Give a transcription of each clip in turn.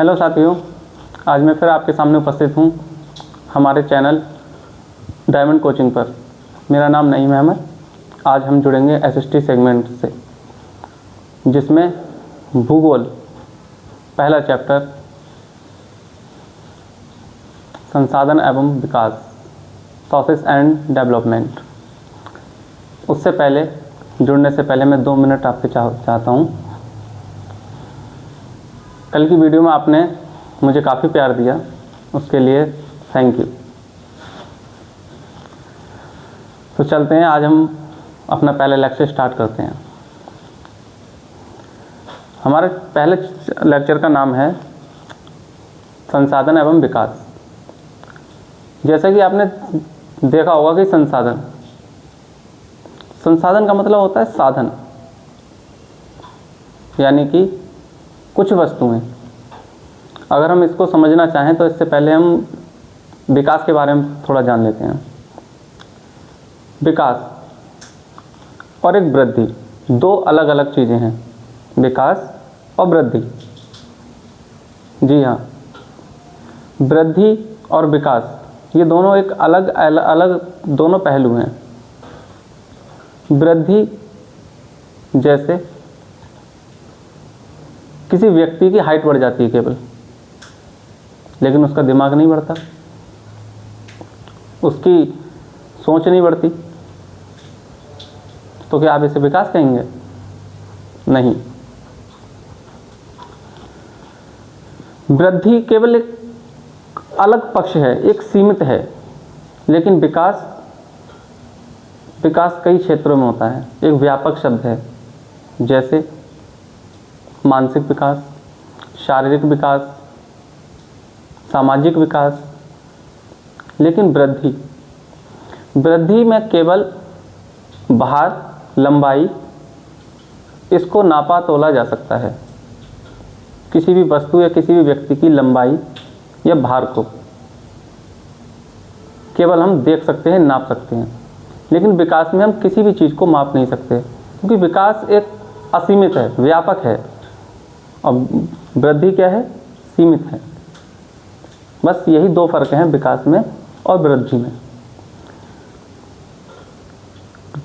Hello साथियों, आज मैं फिर आपके सामने उपस्थित हूँ हमारे चैनल डायमंड कोचिंग पर। मेरा नाम नईम अहमद। आज हम जुड़ेंगे एसएसटी सेगमेंट से, जिसमें भूगोल पहला चैप्टर संसाधन एवं विकास, सोर्सेस एंड डेवलपमेंट। उससे पहले जुड़ने से पहले मैं 2 मिनट आपके चाहता हूँ। कल की वीडियो में आपने मुझे काफ़ी प्यार दिया, उसके लिए थैंक यू। तो चलते हैं, आज हम अपना पहला लेक्चर स्टार्ट करते हैं। हमारे पहले लेक्चर का नाम है संसाधन एवं विकास। जैसा कि आपने देखा होगा कि संसाधन का मतलब होता है साधन, यानी कि कुछ वस्तुएं। अगर हम इसको समझना चाहें तो इससे पहले हम विकास के बारे में थोड़ा जान लेते हैं। विकास और एक वृद्धि दो अलग अलग चीज़ें हैं, विकास और वृद्धि। जी हाँ, वृद्धि और विकास ये दोनों एक अलग दोनों पहलू हैं। वृद्धि जैसे किसी व्यक्ति की हाइट बढ़ जाती है केवल, लेकिन उसका दिमाग नहीं बढ़ता, उसकी सोच नहीं बढ़ती, तो क्या आप इसे विकास कहेंगे? नहीं। वृद्धि केवल एक अलग पक्ष है, एक सीमित है, लेकिन विकास कई क्षेत्रों में होता है, एक व्यापक शब्द है। जैसे मानसिक विकास, शारीरिक विकास, सामाजिक विकास। लेकिन वृद्धि में केवल भार, लंबाई, इसको नापा तोला जा सकता है। किसी भी वस्तु या किसी भी व्यक्ति की लंबाई या भार को केवल हम देख सकते हैं, नाप सकते हैं। लेकिन विकास में हम किसी भी चीज़ को माप नहीं सकते, क्योंकि विकास एक असीमित है, व्यापक है, और वृद्धि क्या है? सीमित है। बस यही दो फर्क हैं विकास में और वृद्धि में।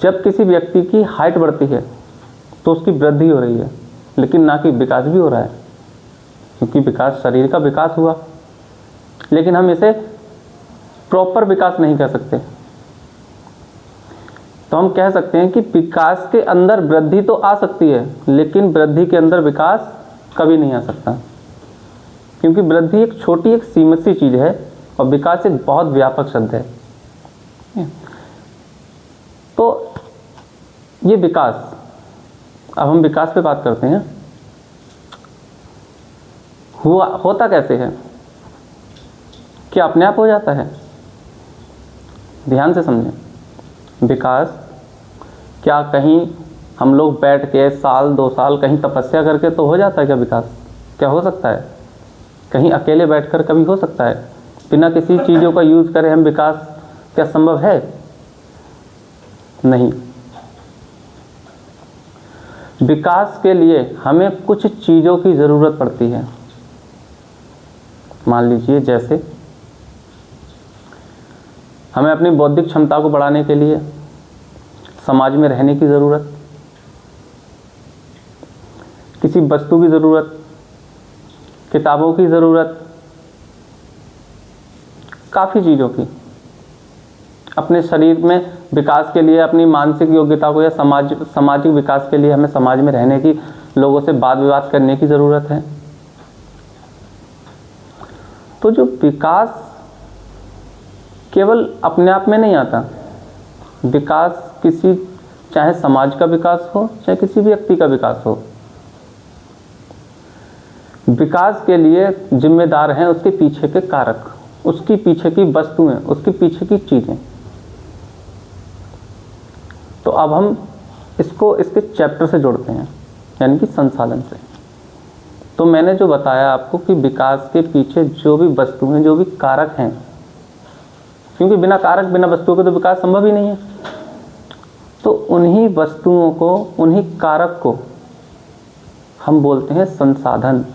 जब किसी व्यक्ति की हाइट बढ़ती है तो उसकी वृद्धि हो रही है, लेकिन ना कि विकास भी हो रहा है, क्योंकि विकास शरीर का विकास हुआ, लेकिन हम इसे प्रॉपर विकास नहीं कह सकते। तो हम कह सकते हैं कि विकास के अंदर वृद्धि तो आ सकती है, लेकिन वृद्धि के अंदर विकास कभी नहीं आ सकता, क्योंकि वृद्धि एक छोटी, एक सीमित सी चीज़ है, और विकास एक बहुत व्यापक शब्द है। तो ये विकास, अब हम विकास पे बात करते हैं। होता कैसे है? क्या अपने आप हो जाता है? ध्यान से समझें। विकास क्या कहीं हम लोग बैठ के साल 2 साल कहीं तपस्या करके तो हो जाता है क्या विकास? क्या हो सकता है? कहीं अकेले बैठकर कभी हो सकता है? बिना किसी चीज़ों का यूज़ करे हम विकास क्या संभव है? नहीं। विकास के लिए हमें कुछ चीज़ों की ज़रूरत पड़ती है। मान लीजिए, जैसे हमें अपनी बौद्धिक क्षमता को बढ़ाने के लिए समाज में रहने की ज़रूरत, किसी वस्तु की ज़रूरत, किताबों की ज़रूरत, काफ़ी चीज़ों की। अपने शरीर में विकास के लिए, अपनी मानसिक योग्यता को या सामाजिक विकास के लिए हमें समाज में रहने की, लोगों से वाद विवाद करने की ज़रूरत है। तो जो विकास केवल अपने आप में नहीं आता, विकास किसी, चाहे समाज का विकास हो, चाहे किसी व्यक्ति का विकास हो, विकास के लिए जिम्मेदार हैं उसके पीछे के कारक, उसकी पीछे की वस्तुएं, उसके पीछे की चीज़ें। तो अब हम इसको इसके चैप्टर से जोड़ते हैं, यानी कि संसाधन से। तो मैंने जो बताया आपको कि विकास के पीछे जो भी वस्तुएं, जो भी कारक हैं, क्योंकि बिना कारक, बिना वस्तुओं के तो विकास संभव ही नहीं है, तो उन्हीं वस्तुओं को, उन्हीं कारक को हम बोलते हैं संसाधन।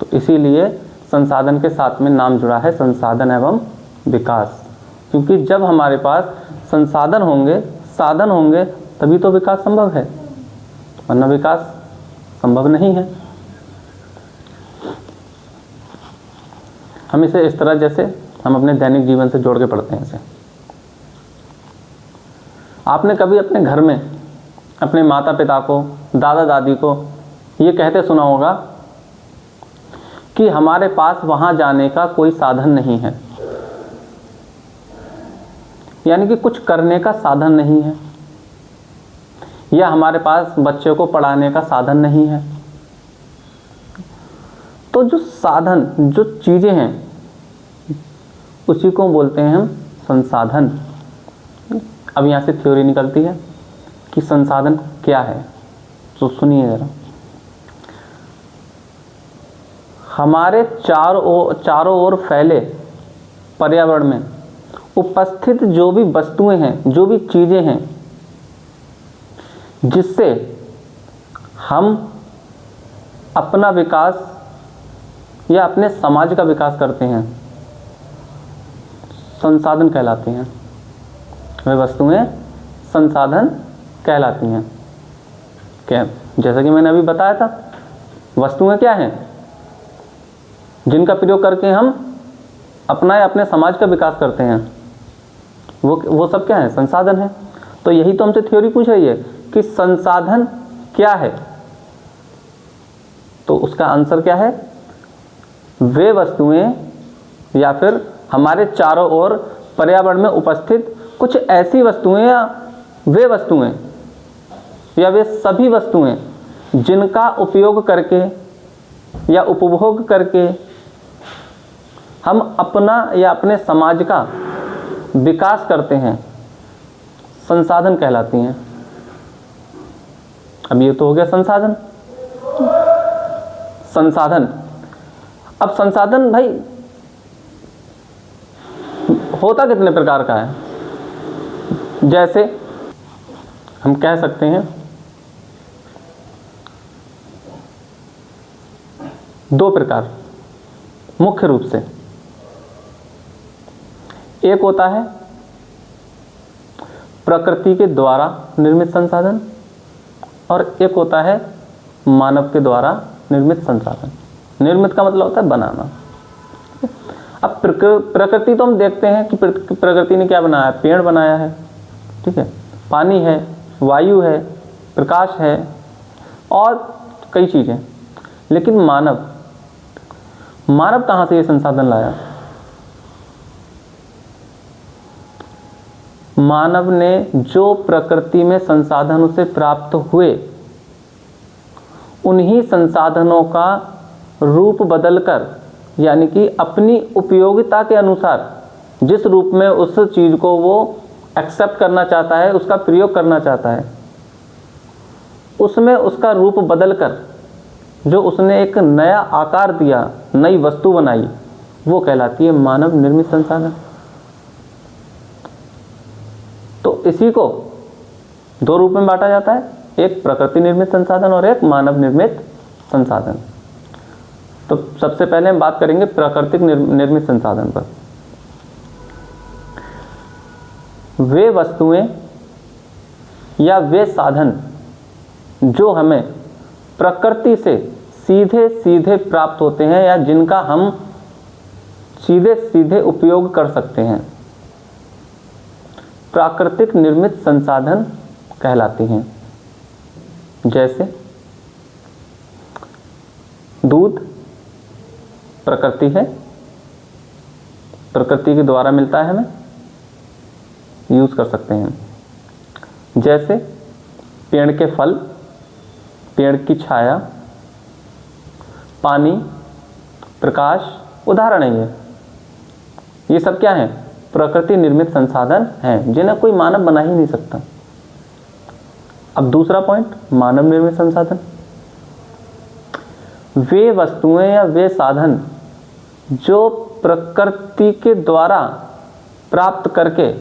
तो इसीलिए संसाधन के साथ में नाम जुड़ा है संसाधन एवं विकास, क्योंकि जब हमारे पास संसाधन होंगे, साधन होंगे, तभी तो विकास संभव है, वरना विकास संभव नहीं है। हम इसे इस तरह, जैसे हम अपने दैनिक जीवन से जोड़ के पढ़ते हैं इसे। आपने कभी अपने घर में अपने माता पिता को, दादा दादी को ये कहते सुना होगा कि हमारे पास वहाँ जाने का कोई साधन नहीं है, यानी कि कुछ करने का साधन नहीं है, या हमारे पास बच्चे को पढ़ाने का साधन नहीं है। तो जो साधन, जो चीज़ें हैं, उसी को बोलते हैं हम संसाधन। अब यहाँ से थ्योरी निकलती है कि संसाधन क्या है, तो सुनिए जरा। हमारे चारों ओर फैले पर्यावरण में उपस्थित जो भी वस्तुएं हैं, जो भी चीज़ें हैं, जिससे हम अपना विकास या अपने समाज का विकास करते हैं, संसाधन कहलाती हैं। वे वस्तुएं संसाधन कहलाती हैं। क्या, जैसा कि मैंने अभी बताया था, वस्तुएं क्या हैं? जिनका प्रयोग करके हम अपना या अपने समाज का विकास करते हैं, वो सब क्या है? संसाधन है। तो यही तो हमसे थ्योरी पूछ रही है कि संसाधन क्या है, तो उसका आंसर क्या है? वे वस्तुएं या फिर हमारे चारों ओर पर्यावरण में उपस्थित कुछ ऐसी वस्तुएं या वे वस्तुएं या वे सभी वस्तुएं जिनका उपयोग करके या उपभोग करके हम अपना या अपने समाज का विकास करते हैं, संसाधन कहलाती हैं। अब ये तो हो गया संसाधन। संसाधन, अब संसाधन भाई होता कितने प्रकार का है? जैसे हम कह सकते हैं दो प्रकार मुख्य रूप से। एक होता है प्रकृति के द्वारा निर्मित संसाधन और एक होता है मानव के द्वारा निर्मित संसाधन। निर्मित का मतलब होता है बनाना। अब प्रकृति तो हम देखते हैं कि प्रकृति ने क्या बनाया? पेड़ बनाया है, ठीक है, पानी है, वायु है, प्रकाश है और कई चीज़ें। लेकिन मानव कहाँ से ये संसाधन लाया? मानव ने जो प्रकृति में संसाधन उसे प्राप्त हुए, उन्हीं संसाधनों का रूप बदलकर, यानी कि अपनी उपयोगिता के अनुसार जिस रूप में उस चीज़ को वो एक्सेप्ट करना चाहता है, उसका प्रयोग करना चाहता है, उसमें उसका रूप बदलकर जो उसने एक नया आकार दिया, नई वस्तु बनाई, वो कहलाती है मानव निर्मित संसाधन। तो इसी को दो रूप में बांटा जाता है, एक प्रकृति निर्मित संसाधन और एक मानव निर्मित संसाधन। तो सबसे पहले हम बात करेंगे प्राकृतिक निर्मित संसाधन पर। वे वस्तुएं या वे साधन जो हमें प्रकृति से सीधे सीधे प्राप्त होते हैं या जिनका हम सीधे सीधे उपयोग कर सकते हैं, प्राकृतिक निर्मित संसाधन कहलाती हैं। जैसे दूध प्रकृति है, प्रकृति के द्वारा मिलता है, हमें यूज़ कर सकते हैं। जैसे पेड़ के फल, पेड़ की छाया, पानी, प्रकाश उदाहरण है ये सब क्या है? प्रकृति निर्मित संसाधन हैं, जिन्हें कोई मानव बना ही नहीं सकता। अब दूसरा पॉइंट, मानव निर्मित संसाधन। वे वस्तुएं या वे साधन जो प्रकृति के द्वारा प्राप्त करके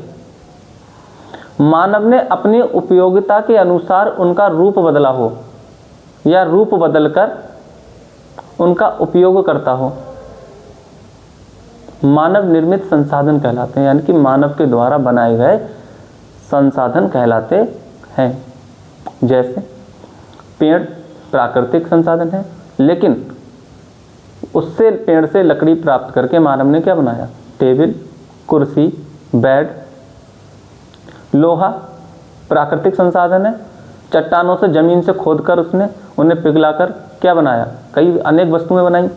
मानव ने अपनी उपयोगिता के अनुसार उनका रूप बदला हो या रूप बदलकर उनका उपयोग करता हो, मानव निर्मित संसाधन कहलाते हैं, यानी कि मानव के द्वारा बनाए गए संसाधन कहलाते हैं। जैसे पेड़ प्राकृतिक संसाधन है, लेकिन उससे पेड़ से लकड़ी प्राप्त करके मानव ने क्या बनाया? टेबल, कुर्सी, बेड। लोहा प्राकृतिक संसाधन है, चट्टानों से, जमीन से खोदकर उसने उन्हें पिघलाकर क्या बनाया? कई अनेक वस्तुएं बनाई।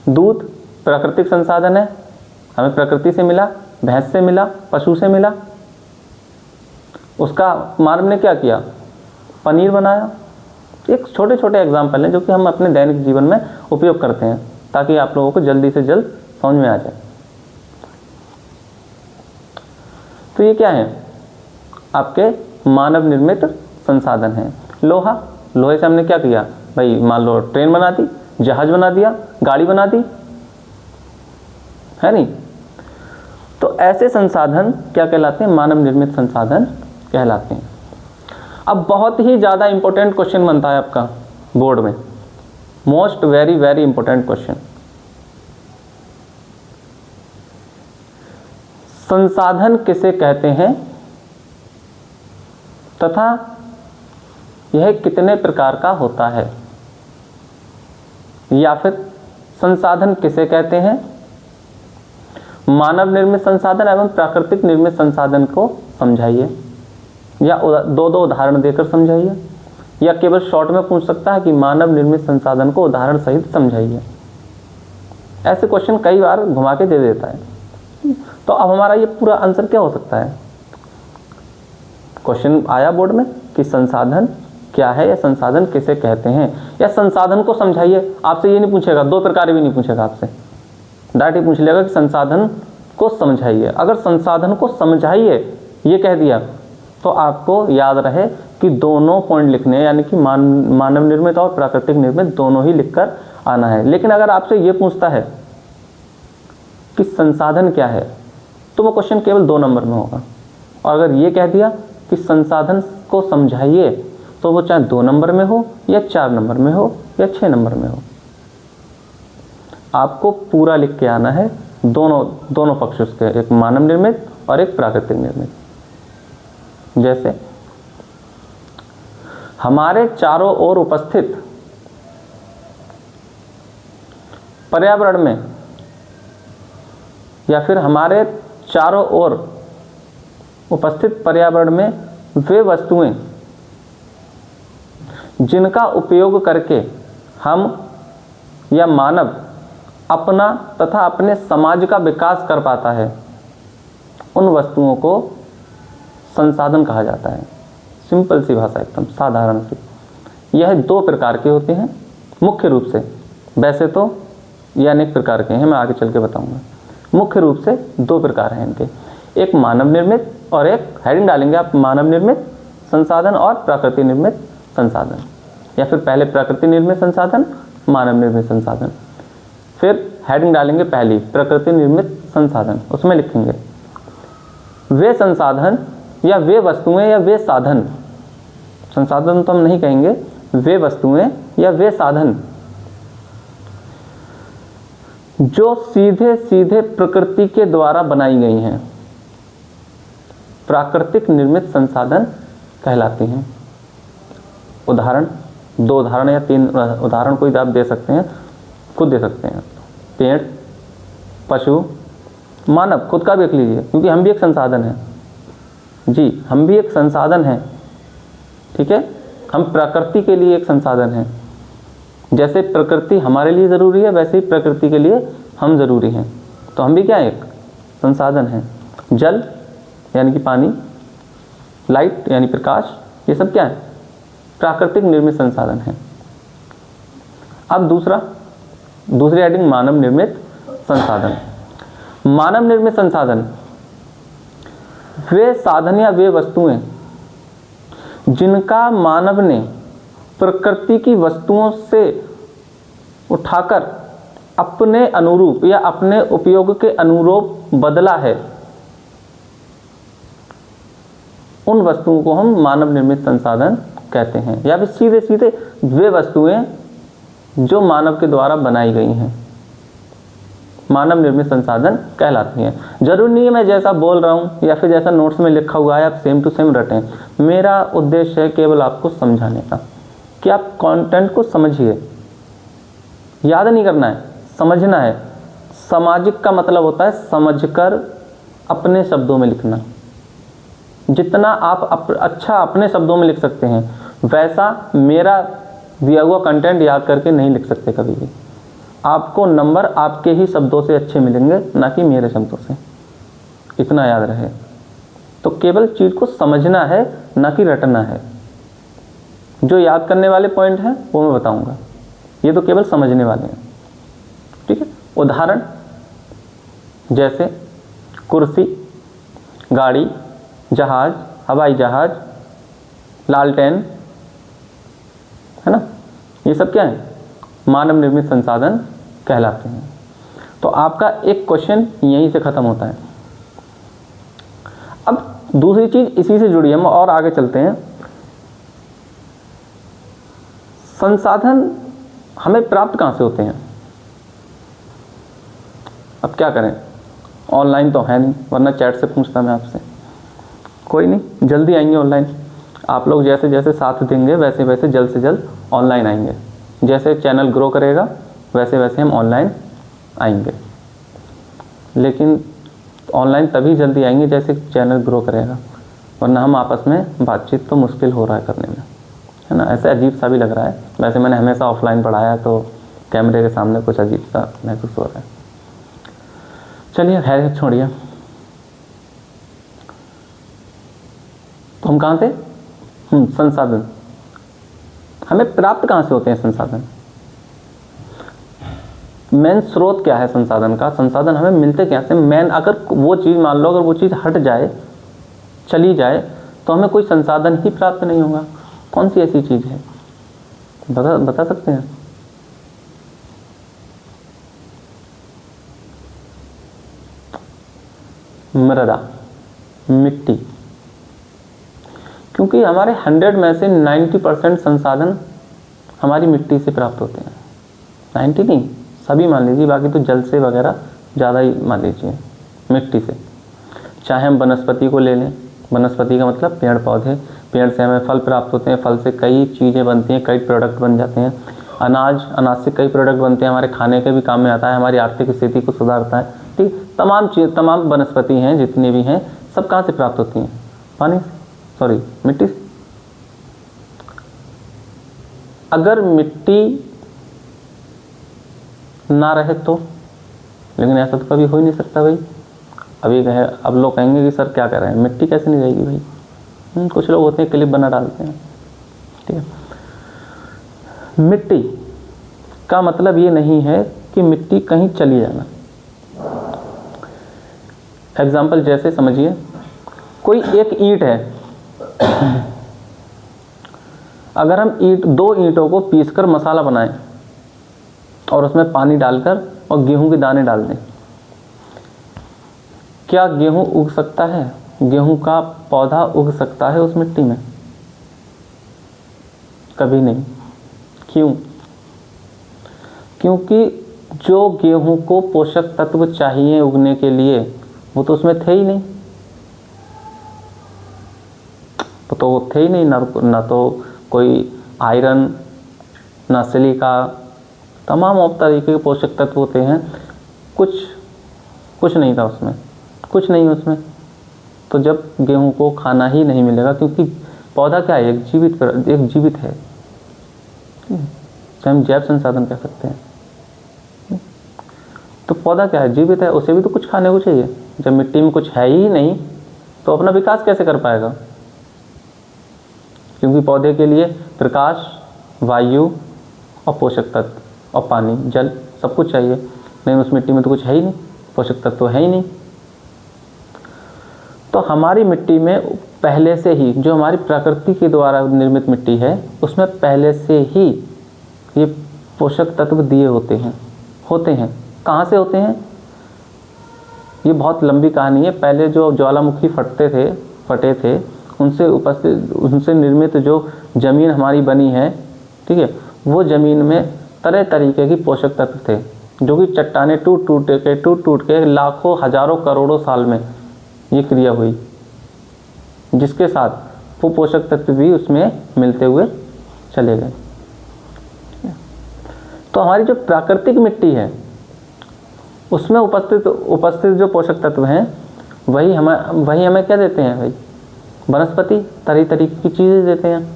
दूध प्राकृतिक संसाधन है, हमें प्रकृति से मिला, भैंस से मिला, पशु से मिला। उसका मानव ने क्या किया? पनीर बनाया। एक छोटे छोटे एग्जाम्पल हैं जो कि हम अपने दैनिक जीवन में उपयोग करते हैं, ताकि आप लोगों को जल्दी से जल्द समझ में आ जाए। तो ये क्या है? आपके मानव निर्मित संसाधन हैं। लोहा, लोहे से हमने क्या किया भाई? मान लो ट्रेन बना दी, जहाज बना दिया, गाड़ी बना दी, है नहीं? तो ऐसे संसाधन क्या कहलाते हैं? मानव निर्मित संसाधन कहलाते हैं। अब बहुत ही ज़्यादा इंपॉर्टेंट क्वेश्चन बनता है आपका बोर्ड में, most very very important question. संसाधन किसे कहते हैं तथा यह कितने प्रकार का होता है? या फिर संसाधन किसे कहते हैं? मानव निर्मित संसाधन एवं प्राकृतिक निर्मित संसाधन को समझाइए, या दो दो उदाहरण देकर समझाइए, या केवल शॉर्ट में पूछ सकता है कि मानव निर्मित संसाधन को उदाहरण सहित समझाइए। ऐसे क्वेश्चन कई बार घुमा के दे देता है। तो अब हमारा ये पूरा आंसर क्या हो सकता है? क्वेश्चन आया बोर्ड में कि संसाधन क्या है या संसाधन किसे कहते हैं, या संसाधन को समझाइए। आपसे ये नहीं पूछेगा, दो प्रकार भी नहीं पूछेगा आपसे, डायरेक्ट ही पूछ लेगा कि संसाधन को समझाइए। अगर संसाधन को समझाइए ये कह दिया तो आपको याद रहे कि दोनों पॉइंट लिखने हैं, यानी कि मानव निर्मित और प्राकृतिक निर्मित दोनों ही लिखकर आना है। लेकिन अगर आपसे ये पूछता है कि संसाधन क्या है, तो वो क्वेश्चन केवल 2 नंबर में होगा। और अगर ये कह दिया कि संसाधन को समझाइए, तो वो चाहे 2 नंबर में हो या 4 नंबर में हो या 6 नंबर में हो, आपको पूरा लिख के आना है। दोनों पक्ष उसके, एक मानव निर्मित और एक प्राकृतिक निर्मित। जैसे हमारे चारों ओर उपस्थित पर्यावरण में, या फिर हमारे चारों ओर उपस्थित पर्यावरण में वे वस्तुएं जिनका उपयोग करके हम या मानव अपना तथा अपने समाज का विकास कर पाता है, उन वस्तुओं को संसाधन कहा जाता है। सिंपल सी भाषा, एकदम साधारण सी। यह 2 प्रकार के होते हैं मुख्य रूप से, वैसे तो ये अनेक प्रकार के हैं, मैं आगे चल के बताऊंगा। मुख्य रूप से 2 प्रकार हैं इनके, एक मानव निर्मित और एक, हेडिंग डालेंगे आप, मानव निर्मित संसाधन और प्राकृतिक निर्मित संसाधन, या फिर पहले प्रकृति निर्मित संसाधन, मानव निर्मित संसाधन, फिर हेडिंग डालेंगे पहली प्रकृति निर्मित संसाधन, उसमें लिखेंगे वे संसाधन या वे वस्तुएं या वे साधन, संसाधन तो हम नहीं कहेंगे, वे वस्तुएं या वे साधन जो सीधे सीधे प्रकृति के द्वारा बनाई गई हैं, प्राकृतिक निर्मित संसाधन कहलाती हैं। उदाहरण, 2 उदाहरण या 3 उदाहरण कोई आप दे सकते हैं, खुद दे सकते हैं। पेड़, पशु, मानव, खुद का भी देख लीजिए, क्योंकि हम भी एक संसाधन हैं जी, हम भी एक संसाधन हैं, ठीक है। हम प्रकृति के लिए एक संसाधन हैं। जैसे प्रकृति हमारे लिए ज़रूरी है, वैसे ही प्रकृति के लिए हम ज़रूरी हैं। तो हम भी क्या एक संसाधन हैं। जल यानी कि पानी, लाइट यानी प्रकाश, ये सब क्या है? प्राकृतिक निर्मित संसाधन है। अब दूसरी हेडिंग मानव निर्मित संसाधन। मानव निर्मित संसाधन वे साधन या वे वस्तुएं जिनका मानव ने प्रकृति की वस्तुओं से उठाकर अपने अनुरूप या अपने उपयोग के अनुरूप बदला है, उन वस्तुओं को हम मानव निर्मित संसाधन कहते हैं। या फिर सीधे सीधे वे वस्तुएं जो मानव के द्वारा बनाई गई हैं, मानव निर्मित संसाधन कहलाती हैं। जरूरी नहीं है मैं जैसा बोल रहा हूँ या फिर जैसा नोट्स में लिखा हुआ है आप सेम टू सेम रटें। मेरा उद्देश्य है केवल आपको समझाने का कि आप कंटेंट को समझिए, याद नहीं करना है, समझना है। सामाजिक का मतलब होता है समझकर अपने शब्दों में लिखना। जितना आप अच्छा अपने शब्दों में लिख सकते हैं, वैसा मेरा दिया हुआ कंटेंट याद करके नहीं लिख सकते कभी भी। आपको नंबर आपके ही शब्दों से अच्छे मिलेंगे, ना कि मेरे शब्दों से, इतना याद रहे। तो केवल चीज़ को समझना है, ना कि रटना है। जो याद करने वाले पॉइंट हैं वो मैं बताऊंगा, ये तो केवल समझने वाले हैं, ठीक है। उदाहरण जैसे कुर्सी, गाड़ी, जहाज, हवाई जहाज, लालटेन, है ना, ये सब क्या है? मानव निर्मित संसाधन कहलाते हैं। तो आपका एक क्वेश्चन यहीं से ख़त्म होता है। अब दूसरी चीज़ इसी से जुड़ी है, हम और आगे चलते हैं। संसाधन हमें प्राप्त कहाँ से होते हैं? अब क्या करें, ऑनलाइन तो है नहीं, वरना चैट से पूछता मैं आपसे। कोई नहीं, जल्दी आएंगे ऑनलाइन। आप लोग जैसे जैसे साथ देंगे वैसे वैसे जल्द से जल्द ऑनलाइन आएंगे। जैसे चैनल ग्रो करेगा वैसे वैसे हम ऑनलाइन आएंगे। लेकिन ऑनलाइन तभी जल्दी आएंगे जैसे चैनल ग्रो करेगा, वरना हम आपस में बातचीत तो मुश्किल हो रहा है करने में, है ना। ऐसे अजीब सा भी लग रहा है। वैसे मैंने हमेशा ऑफलाइन पढ़ाया तो कैमरे के सामने कुछ अजीब सा महसूस हो रहा है। चलिए खैर छोड़िए। तो हम कहाँ थे? संसाधन हमें प्राप्त कहाँ से होते हैं? संसाधन मेन स्रोत क्या है संसाधन का? संसाधन हमें मिलते क्या से? मेन अगर वो चीज़ मान लो, अगर वो चीज़ हट जाए, चली जाए, तो हमें कोई संसाधन ही प्राप्त नहीं होगा। कौन सी ऐसी चीज़ है? बता सकते हैं? मृदा, मिट्टी। क्योंकि हमारे 100 में से 90% संसाधन हमारी मिट्टी से प्राप्त होते हैं। 90 नहीं, सभी मान लीजिए, बाकी तो जल से वगैरह ज़्यादा ही मान लीजिए, मिट्टी से। चाहे हम वनस्पति को ले लें, वनस्पति का मतलब पेड़ पौधे, पेड़ से हमें फल प्राप्त होते हैं, फल से कई चीज़ें बनती हैं, कई प्रोडक्ट बन जाते हैं। अनाज, अनाज से कई प्रोडक्ट बनते हैं, हमारे खाने के भी काम में आता है, हमारी आर्थिक स्थिति को सुधारता है, ठीक। तमाम चीज़, तमाम वनस्पति हैं जितनी भी हैं, सब कहाँ से प्राप्त होती हैं? पानी से, सॉरी मिट्टी से। अगर मिट्टी ना रहे तो, लेकिन ऐसा तो कभी हो ही नहीं सकता भाई। अब लोग कहेंगे कि सर क्या कर रहे हैं, मिट्टी कैसे नहीं रहेगी भाई? कुछ लोग होते हैं क्लिप बना डालते हैं, ठीक है। मिट्टी का मतलब ये नहीं है कि मिट्टी कहीं चली जाना। एग्जाम्पल जैसे समझिए, कोई एक ईंट है, अगर हम दो ईंटों को पीसकर मसाला बनाएं और उसमें पानी डालकर और गेहूं के दाने डाल दें, क्या गेहूं उग सकता है? गेहूं का पौधा उग सकता है उस मिट्टी में? कभी नहीं। क्यों? क्योंकि जो गेहूं को पोषक तत्व चाहिए उगने के लिए वो तो उसमें थे ही नहीं, तो वो थे ही नहीं, ना तो कोई आयरन, ना सिलिका, तमाम और तरीके के पोषक तत्व होते हैं। कुछ नहीं था उसमें, कुछ नहीं उसमें। तो जब गेहूं को खाना ही नहीं मिलेगा, क्योंकि पौधा क्या है? एक जीवित है, हम जैव संसाधन कह सकते हैं। तो पौधा क्या है? जीवित है, उसे भी तो कुछ खाने को चाहिए। जब मिट्टी में कुछ है ही नहीं तो अपना विकास कैसे कर पाएगा? क्योंकि पौधे के लिए प्रकाश, वायु और पोषक तत्व और पानी, जल सब कुछ चाहिए, लेकिन उस मिट्टी में तो कुछ है ही नहीं, पोषक तत्व तो है ही नहीं। तो हमारी मिट्टी में पहले से ही, जो हमारी प्रकृति के द्वारा निर्मित मिट्टी है, उसमें पहले से ही ये पोषक तत्व दिए होते हैं। कहाँ से होते हैं? ये बहुत लंबी कहानी है। पहले जो ज्वालामुखी फटे थे उनसे निर्मित जो ज़मीन हमारी बनी है, ठीक है, वो ज़मीन में तरह तरीके की पोषक तत्व थे, जो कि चट्टानें टूट के लाखों हजारों करोड़ों साल में ये क्रिया हुई, जिसके साथ वो पोषक तत्व भी उसमें मिलते हुए चले गए। तो हमारी जो प्राकृतिक मिट्टी है उसमें उपस्थित जो पोषक तत्व हैं वही हमें क्या देते हैं भाई, वनस्पति तरह तरीके की चीज़ें देते हैं।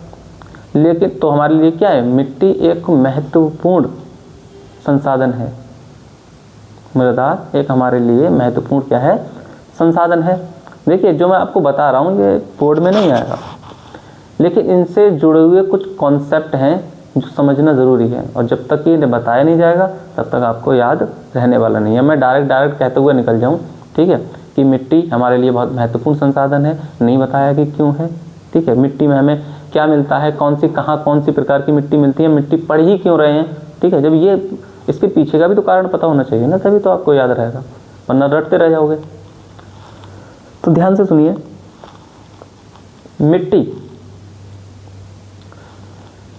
लेकिन तो हमारे लिए क्या है, मिट्टी एक महत्वपूर्ण संसाधन है, मृदा एक हमारे लिए महत्वपूर्ण क्या है, संसाधन है। देखिए जो मैं आपको बता रहा हूँ ये बोर्ड में नहीं आएगा, लेकिन इनसे जुड़े हुए कुछ कॉन्सेप्ट हैं जो समझना ज़रूरी है, और जब तक ये बताया नहीं जाएगा तब तक आपको याद रहने वाला नहीं है। मैं डायरेक्ट कहते हुए निकल जाऊँ, ठीक है, कि मिट्टी हमारे लिए बहुत महत्वपूर्ण संसाधन है, नहीं बताया कि क्यों है, ठीक है, मिट्टी में हमें क्या मिलता है, कौन सी प्रकार की मिट्टी मिलती है, मिट्टी पढ़ ही क्यों रहे हैं, ठीक है, जब ये इसके पीछे का भी तो कारण पता होना चाहिए ना, तभी तो आपको याद रहेगा, वरना रटते रह जाओगे। तो ध्यान से सुनिए, मिट्टी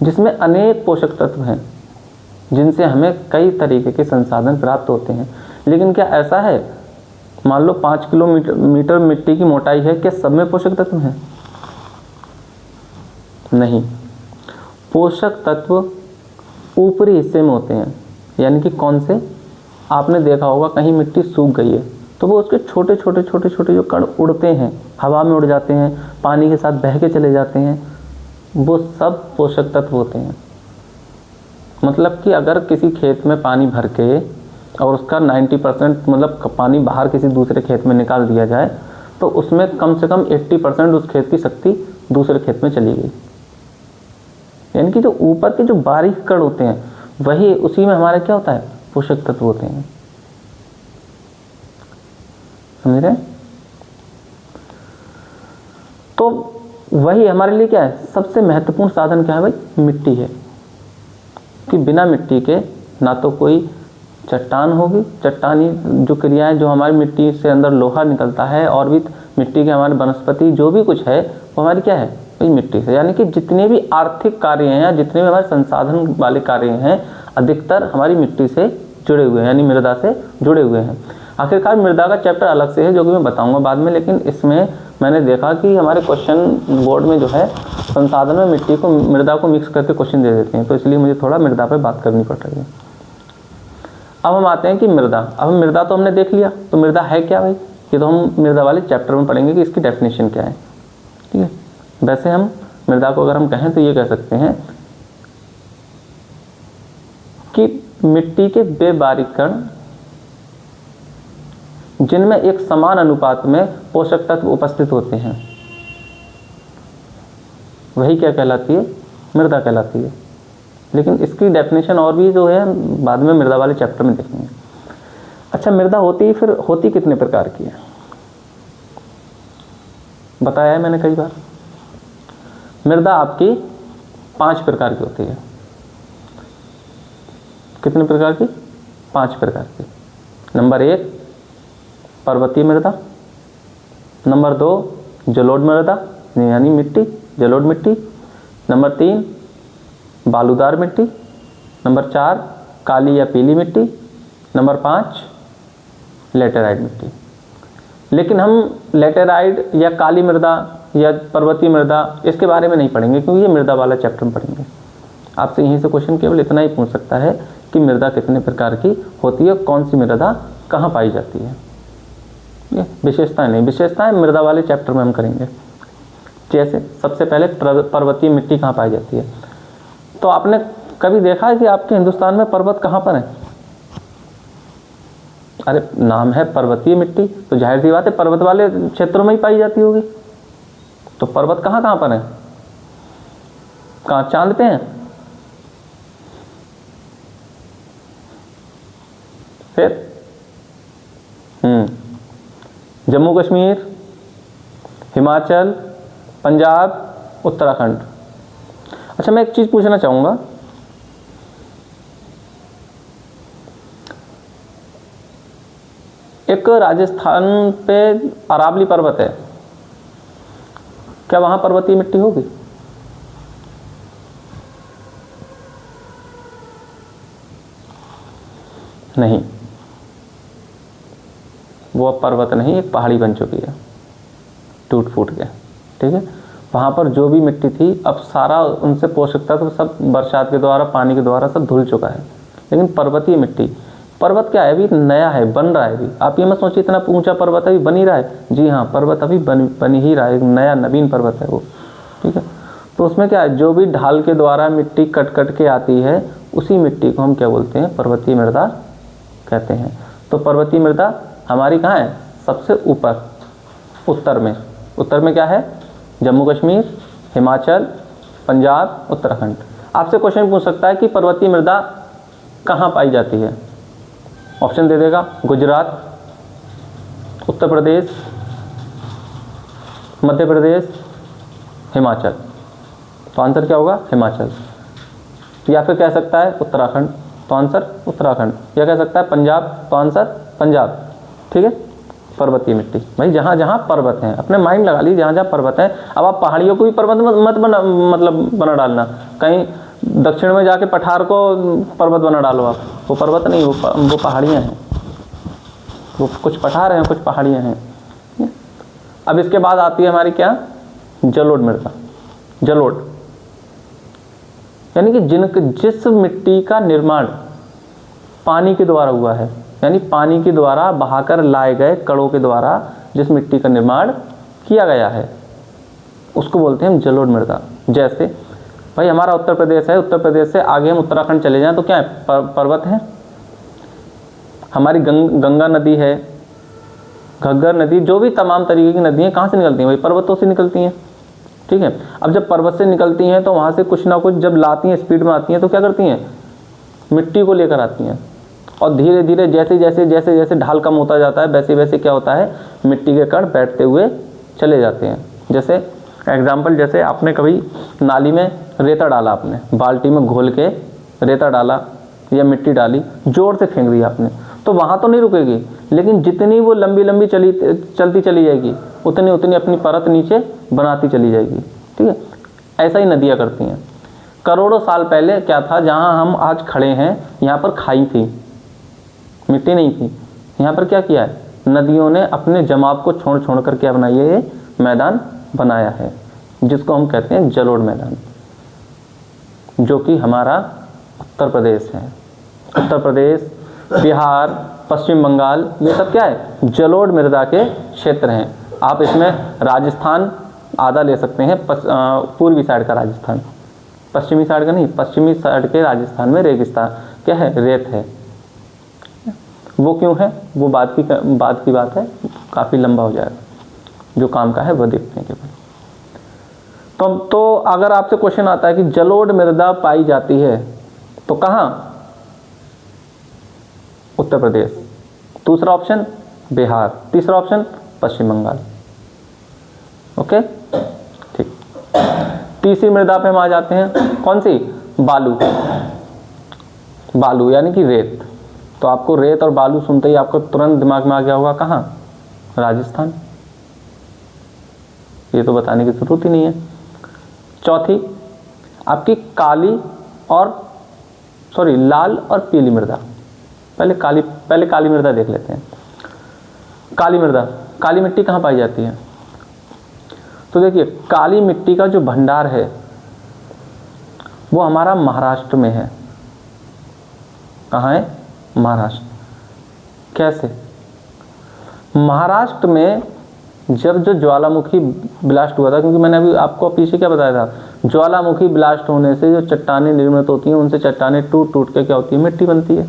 जिसमें अनेक पोषक तत्व हैं जिनसे हमें कई तरीके के संसाधन प्राप्त होते हैं, लेकिन क्या ऐसा है, मान लो 5 किलोमीटर मिट्टी की मोटाई है, क्या सब में पोषक तत्व हैं? नहीं, पोषक तत्व ऊपरी हिस्से में होते हैं, यानी कि कौन से, आपने देखा होगा कहीं मिट्टी सूख गई है तो वो उसके छोटे छोटे जो कण उड़ते हैं, हवा में उड़ जाते हैं, पानी के साथ बह के चले जाते हैं, वो सब पोषक तत्व होते हैं। मतलब कि अगर किसी खेत में पानी भर के और उसका 90% मतलब पानी बाहर किसी दूसरे खेत में निकाल दिया जाए तो उसमें कम से कम 80% उस खेत की शक्ति दूसरे खेत में चली गई। यानी कि जो ऊपर के जो बारीक कण होते हैं वही, उसी में हमारे क्या होता है, पोषक तत्व होते हैं, समझ रहे? तो वही हमारे लिए क्या है, सबसे महत्वपूर्ण साधन क्या है भाई, मिट्टी है। कि बिना मिट्टी के ना तो कोई चट्टान होगी, चट्टानी जो क्रियाएं जो हमारी मिट्टी से अंदर लोहा निकलता है, और भी मिट्टी के हमारे वनस्पति जो भी कुछ है वो हमारी क्या है, वही मिट्टी से। यानी कि जितने भी आर्थिक कार्य हैं या जितने भी हमारे संसाधन वाले कार्य हैं अधिकतर हमारी मिट्टी से जुड़े हुए हैं, यानी मृदा से जुड़े हुए हैं। आखिरकार मृदा का चैप्टर अलग से है जो कि मैं बताऊंगा बाद में, लेकिन इसमें मैंने देखा कि हमारे क्वेश्चन बोर्ड में जो है संसाधन में मिट्टी को, मृदा को मिक्स करके क्वेश्चन दे देते हैं, तो इसलिए मुझे थोड़ा मृदा पर बात करनी पड़ रही है। अब हम आते हैं कि मृदा, अब मृदा तो हमने देख लिया, तो मृदा है क्या भाई, ये तो हम मृदा वाले चैप्टर में पढ़ेंगे कि इसकी डेफिनेशन क्या है, ठीक है। वैसे हम मृदा को अगर हम कहें तो ये कह सकते हैं कि मिट्टी के वे बारीक कण जिनमें एक समान अनुपात में पोषक तत्व उपस्थित होते हैं, वही क्या कहलाती है, मृदा कहलाती है। लेकिन इसकी डेफिनेशन और भी जो है बाद में मृदा वाले चैप्टर में देखेंगे। अच्छा, मृदा होती कितने प्रकार की है, बताया है मैंने कई बार। मृदा आपकी 5 प्रकार की होती है। कितने प्रकार की, 5 प्रकार की। नंबर 1 पर्वतीय मृदा, नंबर 2 जलोढ़ मृदा यानी मिट्टी, जलोढ़ मिट्टी, नंबर 3 बालूदार मिट्टी, नंबर 4 काली या पीली मिट्टी, नंबर 5 लेटेराइट मिट्टी। लेकिन हम लेटेराइट या काली मृदा या पर्वतीय मृदा इसके बारे में नहीं पढ़ेंगे, क्योंकि ये मृदा वाला चैप्टर में पढ़ेंगे। आपसे यहीं से क्वेश्चन केवल इतना ही पूछ सकता है कि मृदा कितने प्रकार की होती है, कौन सी मृदा कहाँ पाई जाती है, ये विशेषताएं नहीं, विशेषताएं मृदा वाले चैप्टर में हम करेंगे। जैसे सबसे पहले पर्वतीय मिट्टी कहाँ पाई जाती है, तो आपने कभी देखा है कि आपके हिंदुस्तान में पर्वत कहाँ पर है? अरे नाम है पर्वतीय मिट्टी, तो जाहिर सी बात है पर्वत वाले क्षेत्रों में ही पाई जाती होगी। तो पर्वत कहाँ कहाँ पर है, कहाँ, चांद पे हैं? फिर जम्मू कश्मीर, हिमाचल, पंजाब, उत्तराखंड। अच्छा, मैं एक चीज़ पूछना चाहूँगा, एक राजस्थान पे अरावली पर्वत है, क्या वहाँ पर्वतीय मिट्टी होगी? नहीं, वो अब पर्वत नहीं, एक पहाड़ी बन चुकी है टूट फूट के। ठीक है, वहाँ पर जो भी मिट्टी थी अब सारा उनसे पोषक तत्व सब बरसात के द्वारा, पानी के द्वारा सब धुल चुका है। लेकिन पर्वतीय मिट्टी, पर्वत क्या है, अभी नया है, बन रहा है अभी। आप ये मत सोचिए इतना ऊंचा पर्वत अभी बन ही रहा है। जी हाँ, पर्वत अभी बन ही रहा है, एक नया नवीन पर्वत है वो। ठीक है, तो उसमें क्या है, जो भी ढाल के द्वारा मिट्टी कट कट के आती है उसी मिट्टी को हम क्या बोलते हैं, पर्वतीय मृदा कहते हैं। तो पर्वतीय मृदा हमारी कहाँ है, सबसे ऊपर उत्तर में। उत्तर में क्या है, जम्मू कश्मीर, हिमाचल, पंजाब, उत्तराखंड। आपसे क्वेश्चन पूछ सकता है कि पर्वतीय मृदा कहाँ पाई जाती है, ऑप्शन दे देगा, गुजरात, उत्तर प्रदेश, मध्य प्रदेश, हिमाचल। तो आंसर क्या होगा, हिमाचल। या फिर कह सकता है उत्तराखंड, तो आंसर उत्तराखंड। या कह सकता है पंजाब, तो आंसर पंजाब। ठीक है, पर्वतीय मिट्टी भाई जहाँ जहाँ पर्वत हैं, अपने माइंड लगा लीजिए जहाँ जहाँ पर्वत हैं। अब आप पहाड़ियों को भी पर्वत मत बना डालना, कहीं दक्षिण में जाके पठार को पर्वत बना डालो आप, वो पर्वत नहीं, वो पहाड़ियाँ हैं, वो कुछ पठार हैं, कुछ पहाड़ियाँ हैं। अब इसके बाद आती है हमारी क्या, जलोढ़ मृदा। जलोढ़ यानी कि जिस मिट्टी का निर्माण पानी के द्वारा हुआ है, यानी पानी के द्वारा बहाकर लाए गए कणों के द्वारा जिस मिट्टी का निर्माण किया गया है उसको बोलते हैं हम जलोढ़ मृदा। जैसे भाई हमारा उत्तर प्रदेश है, उत्तर प्रदेश से आगे हम उत्तराखंड चले जाएं तो क्या है, पर्वत है। हमारी गंगा नदी है, घग्गर नदी, जो भी तमाम तरीके की नदियाँ कहाँ से निकलती हैं भाई, पर्वतों से निकलती हैं। ठीक है, अब जब पर्वत से निकलती हैं तो वहाँ से कुछ ना कुछ जब लाती हैं, स्पीड में आती हैं तो क्या करती हैं, मिट्टी को लेकर आती हैं। और धीरे धीरे जैसे जैसे जैसे जैसे ढाल कम होता जाता है वैसे वैसे क्या होता है, मिट्टी के कण बैठते हुए चले जाते हैं। जैसे एग्जाम्पल, जैसे आपने कभी नाली में रेता डाला, आपने बाल्टी में घोल के रेता डाला या मिट्टी डाली, ज़ोर से फेंक दिया आपने, तो वहाँ तो नहीं रुकेगी, लेकिन जितनी वो लंबी लंबी चलती चली जाएगी उतनी उतनी अपनी परत नीचे बनाती चली जाएगी। ठीक है, ऐसा ही नदियाँ करती हैं। करोड़ों साल पहले क्या था, जहाँ हम आज खड़े हैं यहाँ पर खाई थी, मिट्टी नहीं थी। यहाँ पर क्या किया है, नदियों ने अपने जमाव को छोड़ छोड़ कर क्या बनाई है, ये मैदान बनाया है, जिसको हम कहते हैं जलोढ़ मैदान, जो कि हमारा उत्तर प्रदेश है। उत्तर प्रदेश, बिहार, पश्चिम बंगाल, ये सब क्या है, जलोढ़ मृदा के क्षेत्र हैं। आप इसमें राजस्थान आधा ले सकते हैं, पूर्वी साइड का राजस्थान, पश्चिमी साइड का नहीं, पश्चिमी साइड के राजस्थान में रेगिस्तान क्या है, रेत है। वो क्यों है, वो बात की बात है, काफ़ी लंबा हो जाएगा, जो काम का है वो देखते हैं केवल। तो अगर आपसे क्वेश्चन आता है कि जलोढ़ मृदा पाई जाती है तो कहाँ, उत्तर प्रदेश, दूसरा ऑप्शन बिहार, तीसरा ऑप्शन पश्चिम बंगाल। ओके, ठीक। तीसरी मृदा पे हम आ जाते हैं, कौन सी, बालू। बालू यानी कि रेत। तो आपको रेत और बालू सुनते ही आपको तुरंत दिमाग में आ गया होगा कहाँ, राजस्थान। ये तो बताने की जरूरत ही नहीं है। चौथी आपकी लाल और पीली मृदा। पहले काली मृदा देख लेते हैं। काली मिट्टी कहाँ पाई जाती है, तो देखिए काली मिट्टी का जो भंडार है वो हमारा महाराष्ट्र में है। कहाँ है, महाराष्ट्र। कैसे, महाराष्ट्र में जब जो ज्वालामुखी ब्लास्ट हुआ था, क्योंकि मैंने अभी आपको पीछे क्या बताया था, ज्वालामुखी ब्लास्ट होने से जो चट्टानें निर्मित होती हैं उनसे चट्टानें टूट टूट के क्या होती है, मिट्टी बनती है।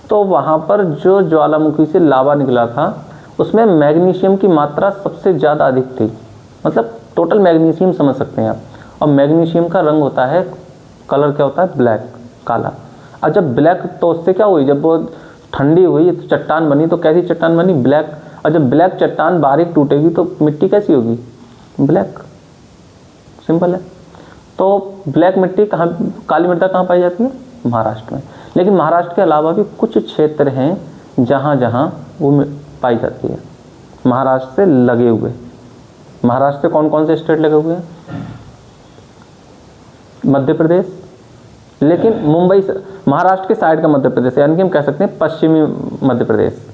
तो वहाँ पर जो ज्वालामुखी से लावा निकला था उसमें मैग्नीशियम की मात्रा सबसे ज़्यादा अधिक थी, मतलब टोटल मैग्नीशियम समझ सकते हैं आप। और मैग्नीशियम का रंग होता है, कलर क्या होता है, ब्लैक, काला। और जब ब्लैक, तो उससे क्या हुई, जब वो ठंडी हुई तो चट्टान बनी, तो कैसी चट्टान बनी, ब्लैक। और जब ब्लैक चट्टान बारीक टूटेगी तो मिट्टी कैसी होगी, ब्लैक, सिंपल है। तो ब्लैक मिट्टी कहाँ, काली मृदा कहाँ पाई जाती है, महाराष्ट्र में। लेकिन महाराष्ट्र के अलावा भी कुछ क्षेत्र हैं जहाँ जहाँ वो पाई जाती है, महाराष्ट्र से लगे हुए। महाराष्ट्र से कौन कौन से स्टेट लगे हुए हैं, मध्य प्रदेश, लेकिन मुंबई से महाराष्ट्र के साइड का मध्य प्रदेश, यानी कि हम कह सकते हैं पश्चिमी मध्य प्रदेश,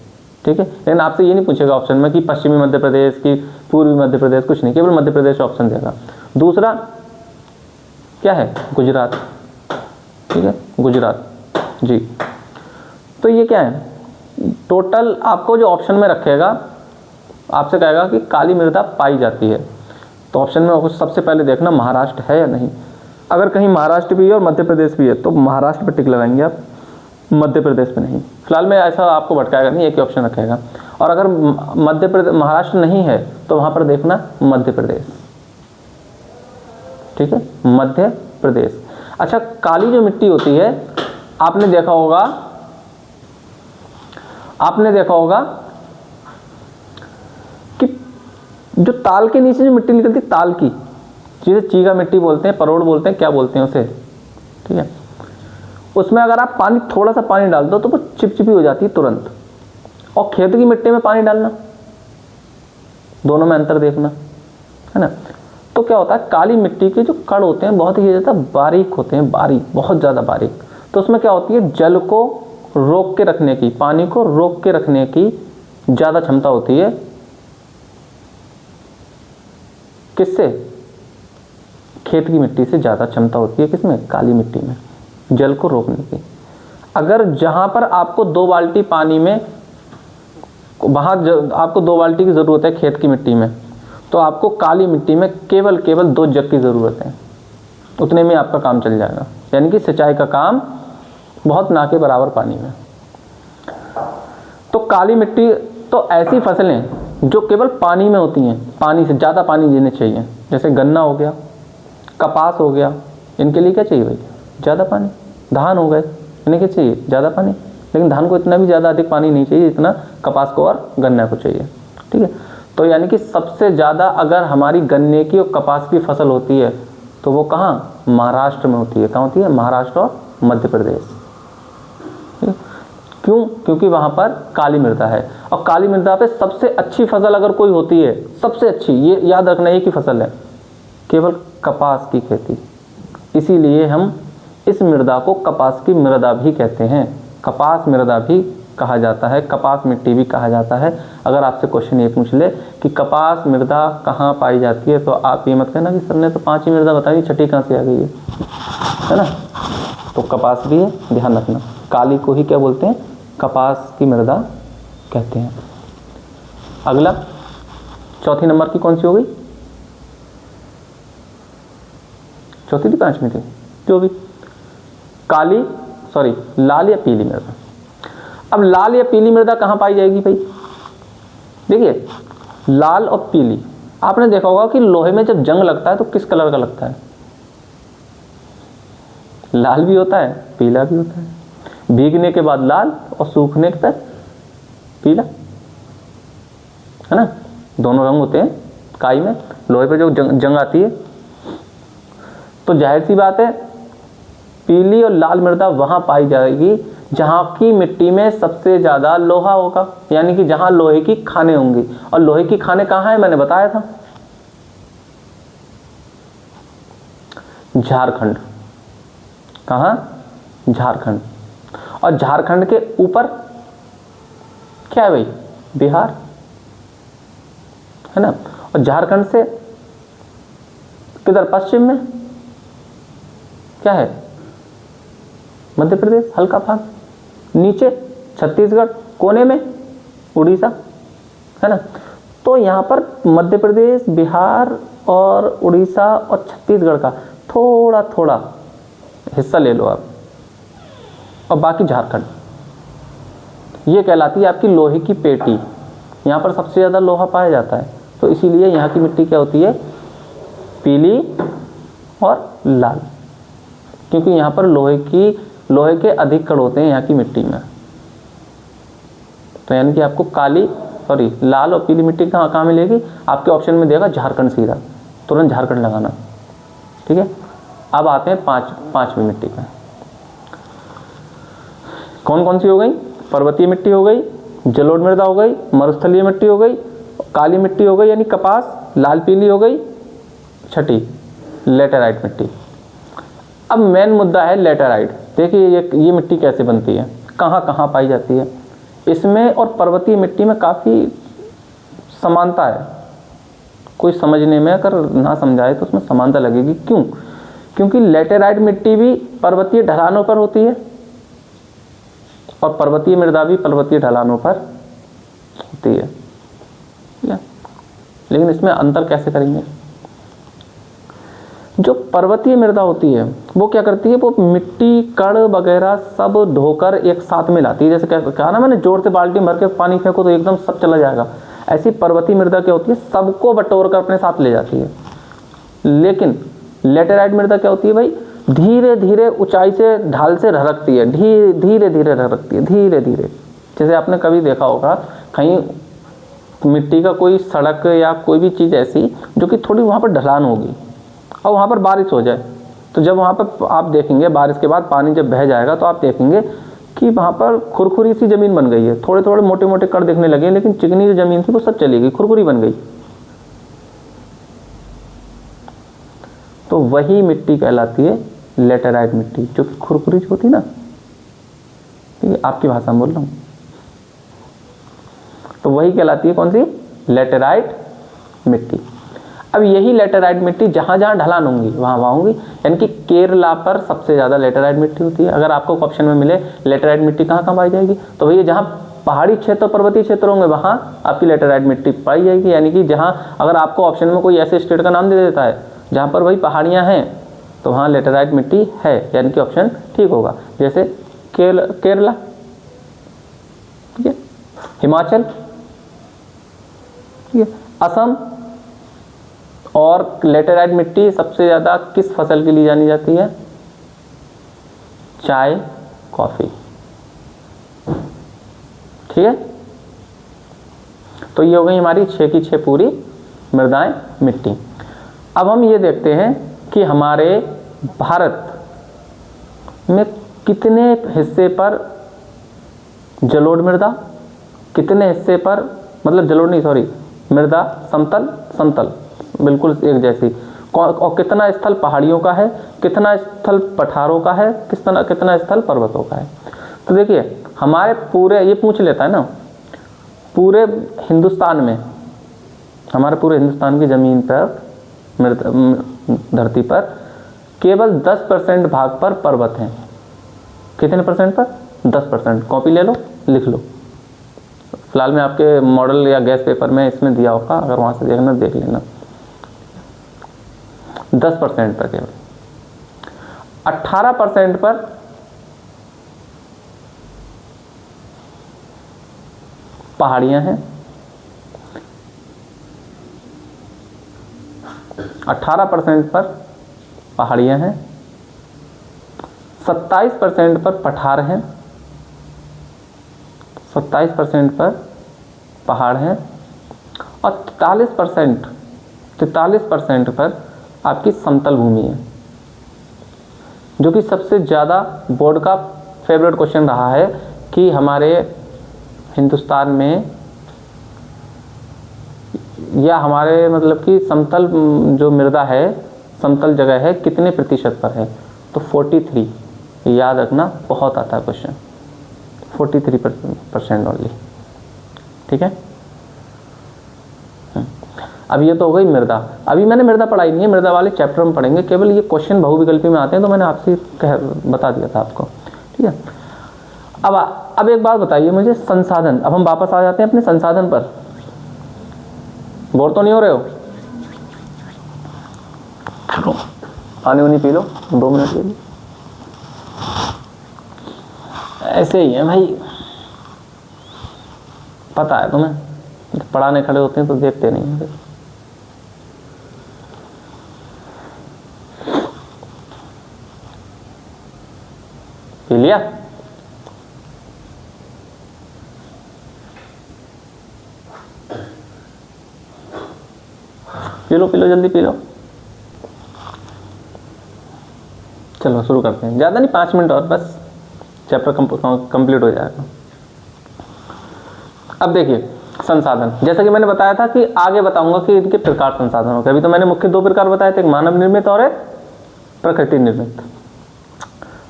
ठीक है। लेकिन आपसे ये नहीं पूछेगा ऑप्शन में कि पश्चिमी मध्य प्रदेश की पूर्वी मध्य प्रदेश, कुछ नहीं, केवल मध्य प्रदेश ऑप्शन देगा। दूसरा क्या है, गुजरात, ठीक है, गुजरात जी। तो ये क्या है, टोटल आपको जो ऑप्शन में रखेगा, आपसे कहेगा कि काली मृदा पाई जाती है, तो ऑप्शन में आपको सबसे पहले देखना महाराष्ट्र है या नहीं। अगर कहीं महाराष्ट्र भी है और मध्य प्रदेश भी है तो महाराष्ट्र पर टिक लगाएंगे आप, मध्य प्रदेश पे नहीं। फिलहाल में ऐसा आपको भटकाएगा नहीं, एक ही ऑप्शन रखेगा। और अगर मध्य प्रदेश महाराष्ट्र नहीं है तो वहाँ पर देखना मध्य प्रदेश, ठीक है, मध्य प्रदेश। अच्छा, काली जो मिट्टी होती है, आपने देखा होगा कि जो ताल के नीचे जो मिट्टी निकलती है, ताल की, जिसे चीगा मिट्टी बोलते हैं, परोड़ बोलते हैं, क्या बोलते हैं उसे, ठीक है, उसमें अगर आप पानी, थोड़ा सा पानी डाल दो तो वो चिपचिपी हो जाती है तुरंत। और खेत की मिट्टी में पानी डालना, दोनों में अंतर देखना, है ना। तो क्या होता है, काली मिट्टी के जो कण होते हैं बहुत ही ज़्यादा बारीक होते हैं, बारीक, बहुत ज़्यादा बारीक। तो उसमें क्या होती है, जल को रोक के रखने की, पानी को रोक के रखने की ज़्यादा क्षमता होती है। किससे, खेत की मिट्टी से ज़्यादा क्षमता होती है किसमें, काली मिट्टी में, जल को रोकने की। अगर जहाँ पर आपको 2 बाल्टी पानी में, वहाँ आपको 2 बाल्टी की ज़रूरत है खेत की मिट्टी में, तो आपको काली मिट्टी में केवल 2 जग की ज़रूरत है, उतने में आपका काम चल जाएगा। यानी कि सिंचाई का काम बहुत ना के बराबर पानी में। तो काली मिट्टी, तो ऐसी फसलें जो केवल पानी में होती हैं, पानी से ज़्यादा पानी देने चाहिए, जैसे गन्ना हो गया, कपास हो गया, इनके लिए क्या चाहिए भाई, ज़्यादा पानी। धान हो गए, इन्हें क्या चाहिए, ज़्यादा पानी। लेकिन धान को इतना भी ज़्यादा अधिक पानी नहीं चाहिए जितना कपास को और गन्ना को चाहिए, ठीक है। तो यानी कि सबसे ज़्यादा अगर हमारी गन्ने की और कपास की फसल होती है तो वो कहाँ, महाराष्ट्र में होती है। कहाँ होती है, महाराष्ट्र और मध्य प्रदेश। क्यों, क्योंकि वहाँ पर काली मृदा है। और काली मृदा पे सबसे अच्छी फसल अगर कोई होती है, सबसे अच्छी, ये याद रखना, एक ही फसल है, केवल कपास की खेती। इसीलिए हम इस मृदा को कपास की मृदा भी कहते हैं, कपास मृदा भी कहा जाता है, कपास मिट्टी भी कहा जाता है। अगर आपसे क्वेश्चन ये पूछ ले कि कपास मृदा कहाँ पाई जाती है, तो आप ये मत कहना कि सर ने तो 5 ही मृदा बताई, छठी कहाँ से आ गई है ना। तो कपास भी है, ध्यान रखना। काली को ही क्या बोलते हैं, कपास की मृदा कहते हैं। अगला, चौथी नंबर की कौन सी हो गई, चौथी थी, 5वीं थी, जो भी, काली, सॉरी, लाल या पीली मृदा। अब लाल या पीली मृदा कहाँ पाई जाएगी भाई, देखिए, लाल और पीली, आपने देखा होगा कि लोहे में जब जंग लगता है तो किस कलर का लगता है, लाल भी होता है, पीला भी होता है। भीगने के बाद लाल और सूखने के बाद पीला, है ना, दोनों रंग होते हैं काई में। लोहे पे जो जंग आती है, तो जाहिर सी बात है पीली और लाल मृदा वहाँ पाई जाएगी जहाँ की मिट्टी में सबसे ज़्यादा लोहा होगा, यानी कि जहाँ लोहे की खानें होंगी। और लोहे की खानें कहाँ हैं, मैंने बताया था, झारखंड। कहाँ, झारखंड। और झारखंड के ऊपर क्या है भाई, बिहार, है ना। और झारखंड से किधर, पश्चिम में क्या है, मध्य प्रदेश, हल्का भाग, नीचे छत्तीसगढ़, कोने में उड़ीसा, है ना। तो यहाँ पर मध्य प्रदेश, बिहार और उड़ीसा और छत्तीसगढ़ का थोड़ा थोड़ा हिस्सा ले लो आप, और बाकी झारखंड, ये कहलाती है आपकी लोहे की पेटी। यहाँ पर सबसे ज़्यादा लोहा पाया जाता है, तो इसीलिए यहाँ की मिट्टी क्या होती है, पीली और लाल, क्योंकि यहाँ पर लोहे के अधिक कण होते हैं यहाँ की मिट्टी में। तो यानी कि आपको लाल और पीली मिट्टी कहाँ मिलेगी, आपके ऑप्शन में देगा झारखंड, सीधा तुरंत झारखंड लगाना, ठीक है। अब आते हैं पांचवी मिट्टी पे। कौन कौन सी हो गई, पर्वतीय मिट्टी हो गई, जलोढ़ मृदा हो गई, मरुस्थलीय मिट्टी हो गई, काली मिट्टी हो गई यानी कपास, लाल पीली हो गई, छठी लेटेराइट मिट्टी। अब मेन मुद्दा है लेटेराइट। देखिए ये मिट्टी कैसे बनती है, कहाँ कहाँ पाई जाती है। इसमें और पर्वतीय मिट्टी में काफ़ी समानता है। कोई समझने में अगर ना समझाए तो उसमें समानता लगेगी। क्यों? क्योंकि लेटेराइट मिट्टी भी पर्वतीय ढलानों पर होती है और पर्वतीय मृदा भी पर्वतीय ढलानों पर होती है। लेकिन इसमें अंतर कैसे करेंगे? जो पर्वतीय मृदा होती है वो क्या करती है, वो मिट्टी कण वगैरह सब धोकर एक साथ में लाती है। जैसे कहा ना मैंने, जोर से बाल्टी भर के पानी फेंको तो एकदम सब चला जाएगा। ऐसी पर्वतीय मृदा क्या होती है, सबको बटोर कर अपने साथ ले जाती है। लेकिन लेटेराइट मृदा क्या होती है भाई, धीरे धीरे ऊंचाई से ढाल से ढरकती है, धीरे धीरे ढरकती है, धीरे धीरे। जैसे आपने कभी देखा होगा कहीं मिट्टी का कोई सड़क या कोई भी चीज़ ऐसी जो कि थोड़ी वहाँ पर ढलान होगी और वहाँ पर बारिश हो जाए, तो जब वहाँ पर आप देखेंगे बारिश के बाद पानी जब बह जाएगा तो आप देखेंगे कि वहाँ पर खुरखुरी सी ज़मीन बन गई है। थोड़े थोड़े मोटे मोटे कण दिखने लगे, लेकिन चिकनी जो ज़मीन थी वो सब चली गई, खुरखुरी बन गई। तो वही मिट्टी कहलाती है लेटेराइट मिट्टी, जो कि खुरखुरी जो होती है ना, ठीक है, आपकी भाषा में बोल रहा हूँ। तो वही कहलाती है कौन सी, लेटेराइट मिट्टी। अब यही लेटेराइट मिट्टी जहाँ जहाँ ढलान होंगी वहाँ वहाँ होंगी, यानी कि केरला पर सबसे ज़्यादा लेटेराइट मिट्टी होती है। अगर आपको ऑप्शन में मिले लेटेराइट मिट्टी कहाँ कहाँ पाई जाएगी, तो भैया जहाँ पहाड़ी क्षेत्र पर्वतीय क्षेत्र होंगे वहाँ आपकी लेटेराइट मिट्टी पाई जाएगी। यानी कि जहाँ, अगर आपको ऑप्शन में कोई ऐसे स्टेट का नाम दे देता है जहाँ पर भाई पहाड़ियाँ हैं तो वहाँ लेटेराइट मिट्टी है, यानी कि ऑप्शन ठीक होगा। जैसे केरला, ठीक है, हिमाचल, ठीक है, असम। और लेटेराइट मिट्टी सबसे ज़्यादा किस फसल के लिए जानी जाती है, चाय कॉफ़ी, ठीक है। तो ये हो गई हमारी 6 की 6 पूरी मृदाएं मिट्टी। अब हम ये देखते हैं कि हमारे भारत में कितने हिस्से पर जलोढ़ मृदा, कितने हिस्से पर, मतलब जलोढ़ नहीं सॉरी, मृदा समतल समतल बिल्कुल एक जैसी, और कितना स्थल पहाड़ियों का है, कितना स्थल पठारों का है, कितना स्थल पर्वतों का है। तो देखिए हमारे पूरे, ये पूछ लेता है ना, पूरे हिंदुस्तान में, हमारे पूरे हिंदुस्तान की ज़मीन पर, धरती पर केवल 10% भाग पर पर्वत हैं। कितने परसेंट पर, 10%। कॉपी ले लो, लिख लो। फिलहाल में आपके मॉडल या गैस पेपर में इसमें दिया होगा, अगर वहाँ से देखना देख लेना। 10% पर केवल। 18% पर पहाड़ियाँ हैं, 18% पर पहाड़ियाँ हैं, 27% पर पठार हैं, 27% पर पहाड़ हैं, और 43% पर आपकी समतल भूमि है। जो कि सबसे ज़्यादा बोर्ड का फेवरेट क्वेश्चन रहा है कि हमारे हिंदुस्तान में, या हमारे मतलब कि समतल जो मृदा है, समतल जगह है, कितने प्रतिशत पर है। तो 43, याद रखना, बहुत आता है क्वेश्चन, 43% ओनली, ठीक है। अब ये तो हो गई मृदा। अभी मैंने मृदा पढ़ाई नहीं है, मृदा वाले चैप्टर में पढ़ेंगे, केवल ये क्वेश्चन बहुविकल्पी में आते हैं तो मैंने आपसे बता दिया था आपको, ठीक है। अब एक बात बताइए मुझे, संसाधन। अब हम वापस आ जाते हैं अपने संसाधन पर। बोर तो नहीं हो रहे हो? चलो पानी वानी पी लो, 2 मिनट के लिए। ऐसे ही है भाई, पता है तुम्हें, पढ़ाने खड़े होते हैं तो देखते नहीं हैं। पी लिया? पी लो जल्दी पी लो। चलो शुरू करते हैं, ज़्यादा नहीं, 5 मिनट और बस, चैप्टर कंप्लीट हो जाएगा। अब देखिए संसाधन, जैसा कि मैंने बताया था कि आगे बताऊंगा कि इनके प्रकार संसाधनों के। अभी तो मैंने मुख्य 2 प्रकार बताए थे, एक मानव निर्मित और एक प्रकृति निर्मित।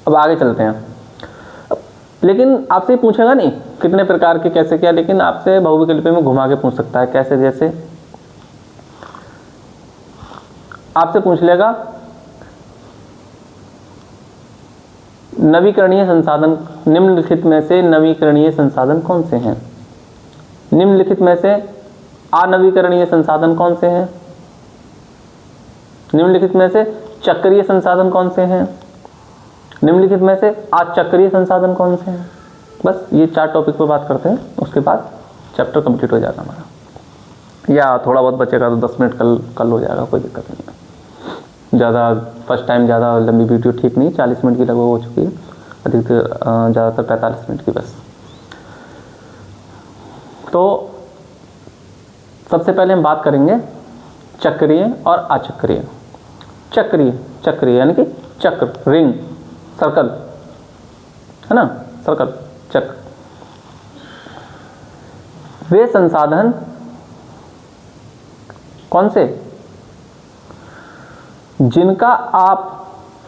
अब आगे चलते हैं। लेकिन आपसे पूछेगा नहीं कितने प्रकार के कैसे क्या, लेकिन आपसे बहुविकल्पी में घुमा के पूछ सकता है। कैसे? जैसे आपसे पूछ लेगा नवीकरणीय संसाधन, निम्नलिखित में से नवीकरणीय संसाधन कौन से हैं? निम्नलिखित में से अनवीकरणीय संसाधन कौन से हैं? निम्नलिखित में से चक्रीय संसाधन कौन से हैं? निम्नलिखित में से अचक्रीय संसाधन कौन से हैं? बस ये 4 टॉपिक पर बात करते हैं, उसके बाद चैप्टर कंप्लीट हो जाता हमारा, या थोड़ा बहुत बचेगा तो 10 मिनट कल हो जाएगा, कोई दिक्कत नहीं है। ज़्यादा फर्स्ट टाइम ज़्यादा लंबी वीडियो ठीक नहीं, 40 मिनट की लगभग हो चुकी है, अधिकतर ज़्यादातर 45 मिनट की बस। तो सबसे पहले हम बात करेंगे चक्रीय और अचक्रीय। चक्रीय यानी कि चक्र, रिंग, सर्कल, है ना, सर्कल, चक्र। वे संसाधन कौन से जिनका आप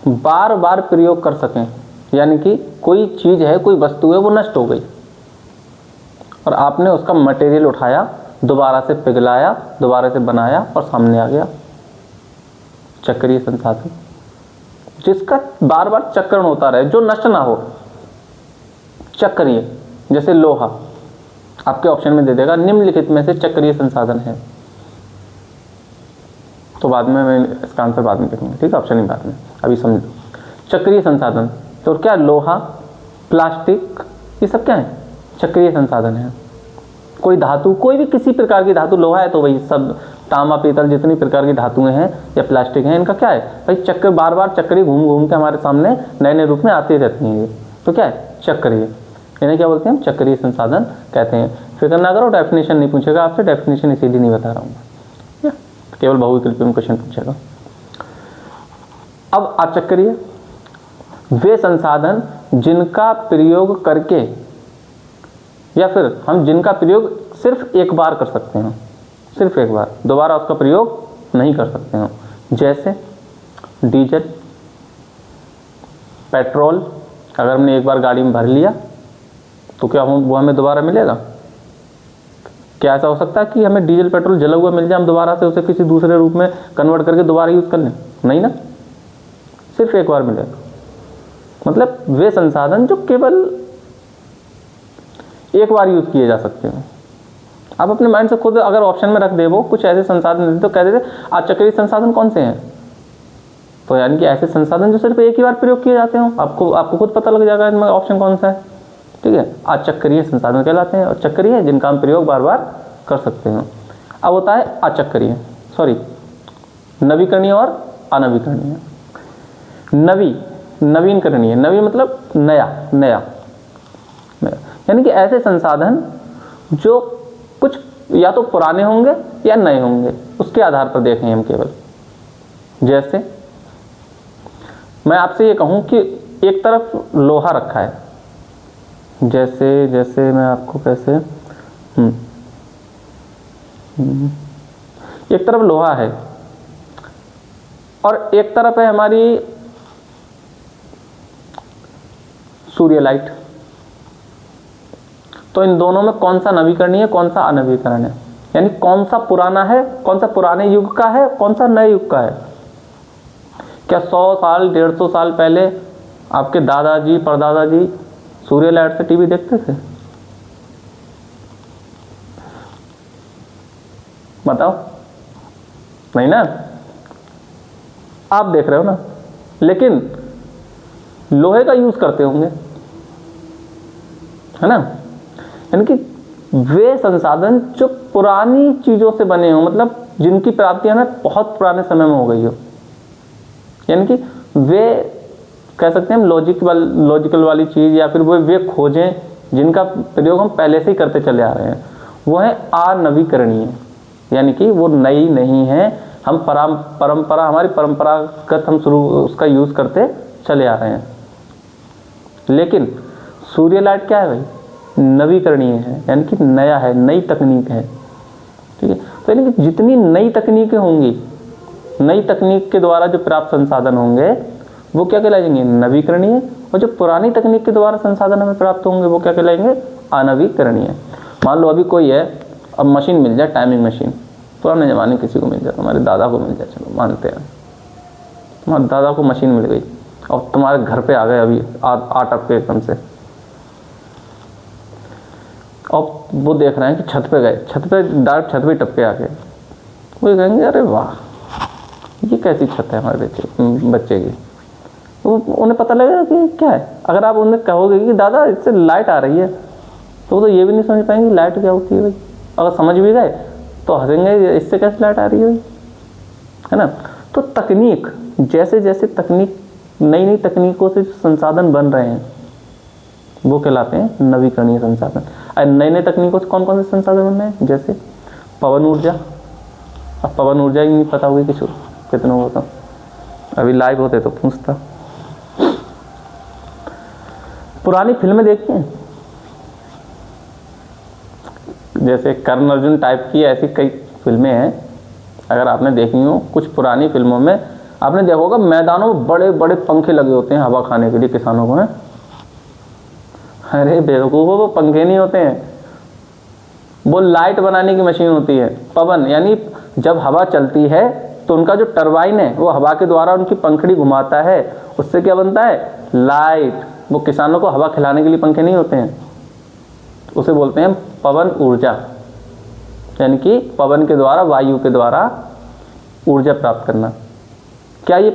बार बार प्रयोग कर सकें, यानी कि कोई चीज है, कोई वस्तु है, वो नष्ट हो गई और आपने उसका मटेरियल उठाया, दोबारा से पिघलाया, दोबारा से बनाया और सामने आ गया। चक्रीय संसाधन, जिसका बार बार चक्रण होता रहे, जो नष्ट ना हो। चक्रीय, जैसे लोहा, आपके ऑप्शन में दे देगा निम्नलिखित में से चक्रीय संसाधन है, तो बाद में मैं इसका आंसर बाद में देखूंगा, ठीक है, ऑप्शन ही बाद में, अभी समझ लो। चक्रीय संसाधन तो क्या? लोहा, प्लास्टिक, ये सब क्या है? चक्रीय संसाधन है। कोई धातु, कोई भी किसी प्रकार की धातु, लोहा है तो वही सब, तांबा, पीतल, जितनी प्रकार की धातुएं हैं या प्लास्टिक हैं, इनका क्या है भाई? चक्र, बार बार चक्री घूम घूम के हमारे सामने नए नए रूप में आती रहती हैं, ये तो क्या है? चक्रीय। इन्हें क्या बोलते हैं? चक्रीय संसाधन कहते हैं। फिक्र ना करो, डेफिनेशन नहीं पूछेगा आपसे, डेफिनेशन इसीलिए नहीं बता रहा हूँ, केवल बहुविकल्पी में क्वेश्चन पूछेगा। अब अचक्रीय, वे संसाधन जिनका प्रयोग करके, या फिर हम जिनका प्रयोग सिर्फ एक बार कर सकते हैं, सिर्फ एक बार, दोबारा उसका प्रयोग नहीं कर सकते हैं। जैसे डीजल, पेट्रोल, अगर हमने एक बार गाड़ी में भर लिया तो क्या वो हमें दोबारा मिलेगा? क्या ऐसा हो सकता है कि हमें डीजल पेट्रोल जला हुआ मिल जाए, हम दोबारा से उसे किसी दूसरे रूप में कन्वर्ट करके दोबारा यूज़ कर लें? नहीं ना, सिर्फ एक बार मिलेगा। मतलब वे संसाधन जो केवल एक बार यूज़ किए जा सकते हैं। आप अपने माइंड से खुद अगर ऑप्शन में रख दे वो कुछ ऐसे संसाधन तो कह देते अचक्रीय संसाधन कौन से हैं, तो यानी कि ऐसे संसाधन जो सिर्फ एक ही बार प्रयोग किए जाते हो। आपको खुद पता लग जाएगा इनमें ऑप्शन कौन सा है, ठीक है। अचक्रीय संसाधन कहलाते हैं, और चक्रीय जिनका हम प्रयोग बार बार कर सकते हैं। अब होता है अचक्रीय, नवीकरणीय और अनवीकरणीय। नवीनकरणीय, नवी मतलब नया, यानी कि ऐसे संसाधन जो कुछ या तो पुराने होंगे या नए होंगे, उसके आधार पर देखें हम केवल। जैसे मैं आपसे ये कहूँ कि एक तरफ लोहा रखा है, जैसे मैं आपको कैसे एक तरफ लोहा है और एक तरफ है हमारी सूर्य लाइट, तो इन दोनों में कौन सा नवीकरणीय है, कौन सा अनवीकरण है, यानी कौन सा पुराना है, कौन सा पुराने युग का है, कौन सा नए युग का है। क्या 100 साल 150 साल पहले आपके दादाजी परदादाजी सूर्य लाइट से टीवी देखते थे? बताओ, नहीं ना, आप देख रहे हो ना, लेकिन लोहे का यूज करते होंगे, है ना। यानी कि वे संसाधन जो पुरानी चीजों से बने हो, मतलब जिनकी प्राप्ति हमें बहुत पुराने समय में हो गई हो, यानी कि वे कह सकते हैं हम लॉजिकल वाली चीज, या फिर वे खोजें जिनका प्रयोग हम पहले से ही करते चले आ रहे हैं, वो है अनवीकरणीय, यानी कि वो नई नहीं है, हम परंपरा हमारी परंपरागत हम शुरू उसका यूज करते चले आ रहे हैं। लेकिन सूर्य लाइट क्या है भाई? नवीकरणीय है, यानी कि नया है, नई तकनीक है, ठीक है। तो यानी कि जितनी नई तकनीकें होंगी, नई तकनीक के द्वारा जो प्राप्त संसाधन होंगे वो क्या कहलाएंगे? नवीकरणीय। और जो पुरानी तकनीक के द्वारा संसाधन हमें प्राप्त होंगे वो क्या कहलाएंगे, आणविकरणीय। मान लो अभी कोई है, अब मशीन मिल जाए, टाइमिंग मशीन, पुराने ज़माने किसी को मिल जाए, तुम्हारे दादा को मिल जाए, चलो मानते हैं तुम्हारे दादा को मशीन मिल गई और तुम्हारे घर पे आ गए अभी 8 टप्पे एकदम से, और वो देख रहे हैं कि छत पे गए, छत पे डायरेक्ट छत पे टप्पे आ गए, वो कहेंगे अरे वाह ये कैसी छत है हमारे बच्चे की। तो उन्हें पता लगेगा कि क्या है। अगर आप उन्हें कहोगे कि दादा इससे लाइट आ रही है, तो वो तो ये भी नहीं समझ पाएंगे लाइट क्या होती है भाई। अगर समझ भी गए तो हंसेंगे, इससे कैसे लाइट आ रही है भाई, है ना। तो तकनीक, जैसे जैसे तकनीक, नई नई तकनीकों से संसाधन बन रहे हैं वो कहलाते हैं नवीकरणीय संसाधन। और नए नए तकनीकों से कौन कौन से संसाधन बन रहे हैं, जैसे पवन ऊर्जा। अब पवन ऊर्जा ही नहीं पता होगी किसी कितनों को, तो अभी लाइव होते तो पूछता। पुरानी फिल्में देखी हैं, जैसे कर्ण अर्जुन टाइप की ऐसी कई फिल्में हैं, अगर आपने देखी हो, कुछ पुरानी फिल्मों में आपने देखा होगा मैदानों में बड़े बड़े पंखे लगे होते हैं हवा खाने के लिए किसानों को, हैं। अरे बेवकूफ़ों, वो पंखे नहीं होते हैं, वो लाइट बनाने की मशीन होती है। पवन यानी जब हवा चलती है तो उनका जो टरबाइन है वो हवा के द्वारा उनकी पंखड़ी घुमाता है, उससे क्या बनता है, लाइट। वो किसानों को हवा खिलाने के लिए पंखे नहीं होते हैं, उसे बोलते हैं पवन ऊर्जा, यानी कि पवन के द्वारा, वायु के द्वारा ऊर्जा प्राप्त करना। क्या ये,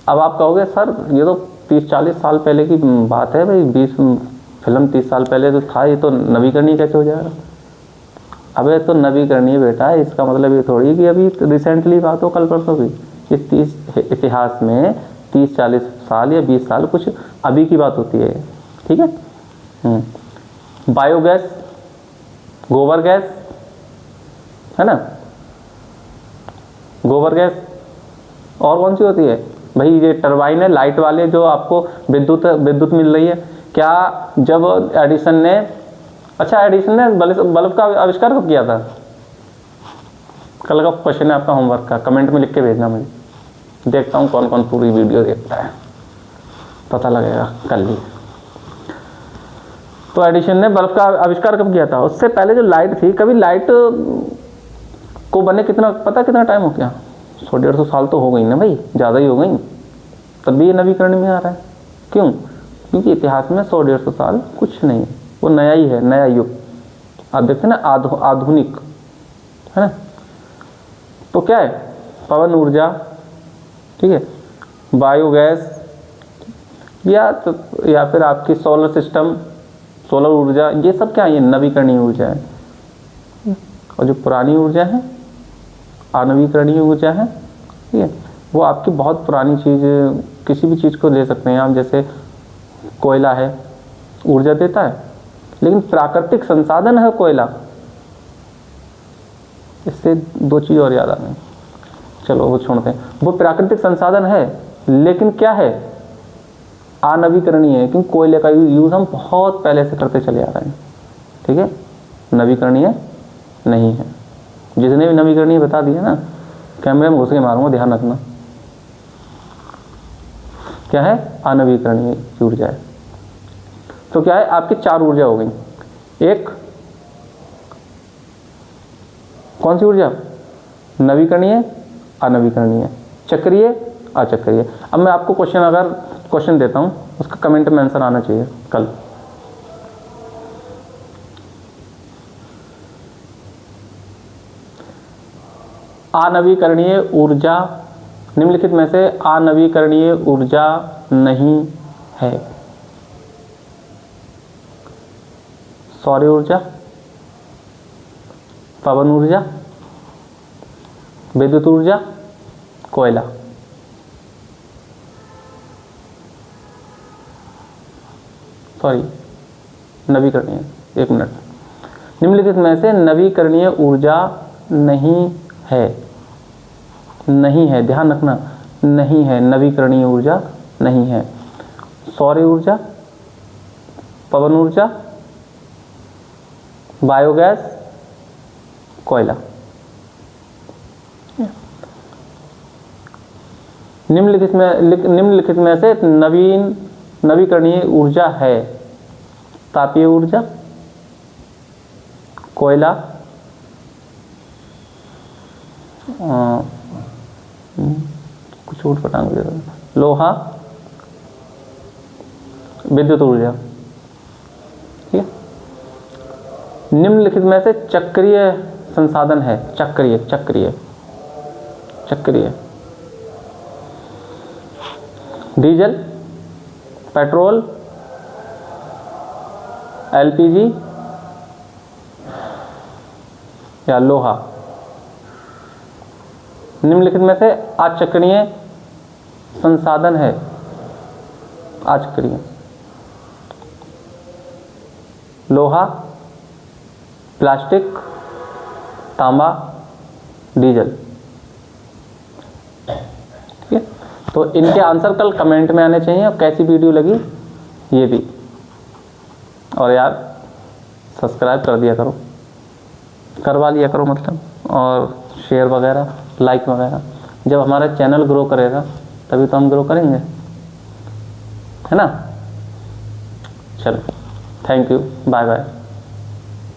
अब आप कहोगे सर ये तो 30-40 साल पहले की बात है भाई, 20 फिल्म 30 साल पहले तो था, ये तो नवीकरणीय कैसे हो जाएगा। अबे तो नवीकरणीय बेटा, इसका मतलब ये थोड़ी कि अभी रिसेंटली बात हो, कल परसों की। इस 30 इतिहास में 30-40 साल या 20 साल कुछ अभी की बात होती है, ठीक है। बायोगैस, गोबर गैस, है ना, गोबर गैस। और कौन सी होती है भाई, ये टरबाइन है, लाइट वाले, जो आपको विद्युत मिल रही है। क्या जब एडिसन ने, अच्छा एडिसन ने बल्ब का आविष्कार कब किया था, कल का क्वेश्चन है आपका होमवर्क का, कमेंट में लिख के भेजना मुझे, देखता हूँ कौन कौन पूरी वीडियो देखता है, पता लगेगा कल ही। तो एडिसन ने बल्ब का आविष्कार कब किया था। उससे पहले जो लाइट थी, कभी लाइट को बने कितना, पता कितना टाइम हो गया, 100-150 साल तो हो गई ना भाई, ज़्यादा ही हो गई, तब भी ये नवीकरण में आ रहा है। क्यों, क्योंकि इतिहास में 100-150 साल कुछ नहीं है, वो नया ही है, नया युग। आप देखते हैं ना, आधुनिक, है ना। तो क्या है, पवन ऊर्जा, ठीक है, बायोगैस, या फिर आपकी सोलर सिस्टम, सोलर ऊर्जा, ये सब क्या है, ये नवीकरणीय ऊर्जा है। और जो पुरानी ऊर्जा है, अनवीकरणीय ऊर्जा है, ठीक है, वो आपकी बहुत पुरानी चीज़, किसी भी चीज़ को ले सकते हैं आप, जैसे कोयला है, ऊर्जा देता है, लेकिन प्राकृतिक संसाधन है कोयला। इससे 2 चीज़ और याद आ गई, चलो वो छोड़ते हैं। वो प्राकृतिक संसाधन है, लेकिन क्या है, अनवीकरणीय है, क्योंकि कोयले का यूज़ हम बहुत पहले से करते चले आ रहे हैं, ठीक है, नवीकरणीय नहीं है। जितने भी नवीकरणीय बता दिए ना, कैमरे में घुस के मारूंगा, ध्यान रखना। क्या है, अनवीकरणीय ऊर्जा है। तो क्या है, आपकी 4 ऊर्जा हो गई। एक कौन सी ऊर्जा, नवीकरणीय, अनवीकरणीय, चक्रीय, अचक्रीय। अब मैं आपको क्वेश्चन देता हूं, उसका कमेंट में आंसर आना चाहिए कल। अनवीकरणीय ऊर्जा, निम्नलिखित में से अनवीकरणीय ऊर्जा नहीं है। सौर ऊर्जा, पवन ऊर्जा, विद्युत ऊर्जा, कोयला। सॉरी, नवीकरणीय, 1 मिनट। निम्नलिखित में से नवीकरणीय ऊर्जा नहीं है, नहीं है, ध्यान रखना, नहीं है, नवीकरणीय ऊर्जा नहीं है। सौर ऊर्जा, पवन ऊर्जा, बायोगैस, कोयला। निम्नलिखित में से नवीकरणीय ऊर्जा है? तापीय ऊर्जा, कोयला, कुछ ऊट पटांग, लोहा, विद्युत ऊर्जा। ठीक है। निम्नलिखित में से चक्रीय संसाधन है? चक्रीय चक्रीय चक्रीय डीजल, पेट्रोल, एलपीजी या लोहा। निम्नलिखित में से अचक्रणीय संसाधन है? अचक्रीय, लोहा, प्लास्टिक, तांबा, डीजल। ठीक है, तो इनके आंसर कल कमेंट में आने चाहिए। और कैसी वीडियो लगी ये भी, और यार सब्सक्राइब कर दिया करो, करवा लिया करो मतलब, और शेयर वगैरह, लाइक वगैरह। जब हमारा चैनल ग्रो करेगा तभी तो हम ग्रो करेंगे, है ना। चलो, थैंक यू, बाय बाय।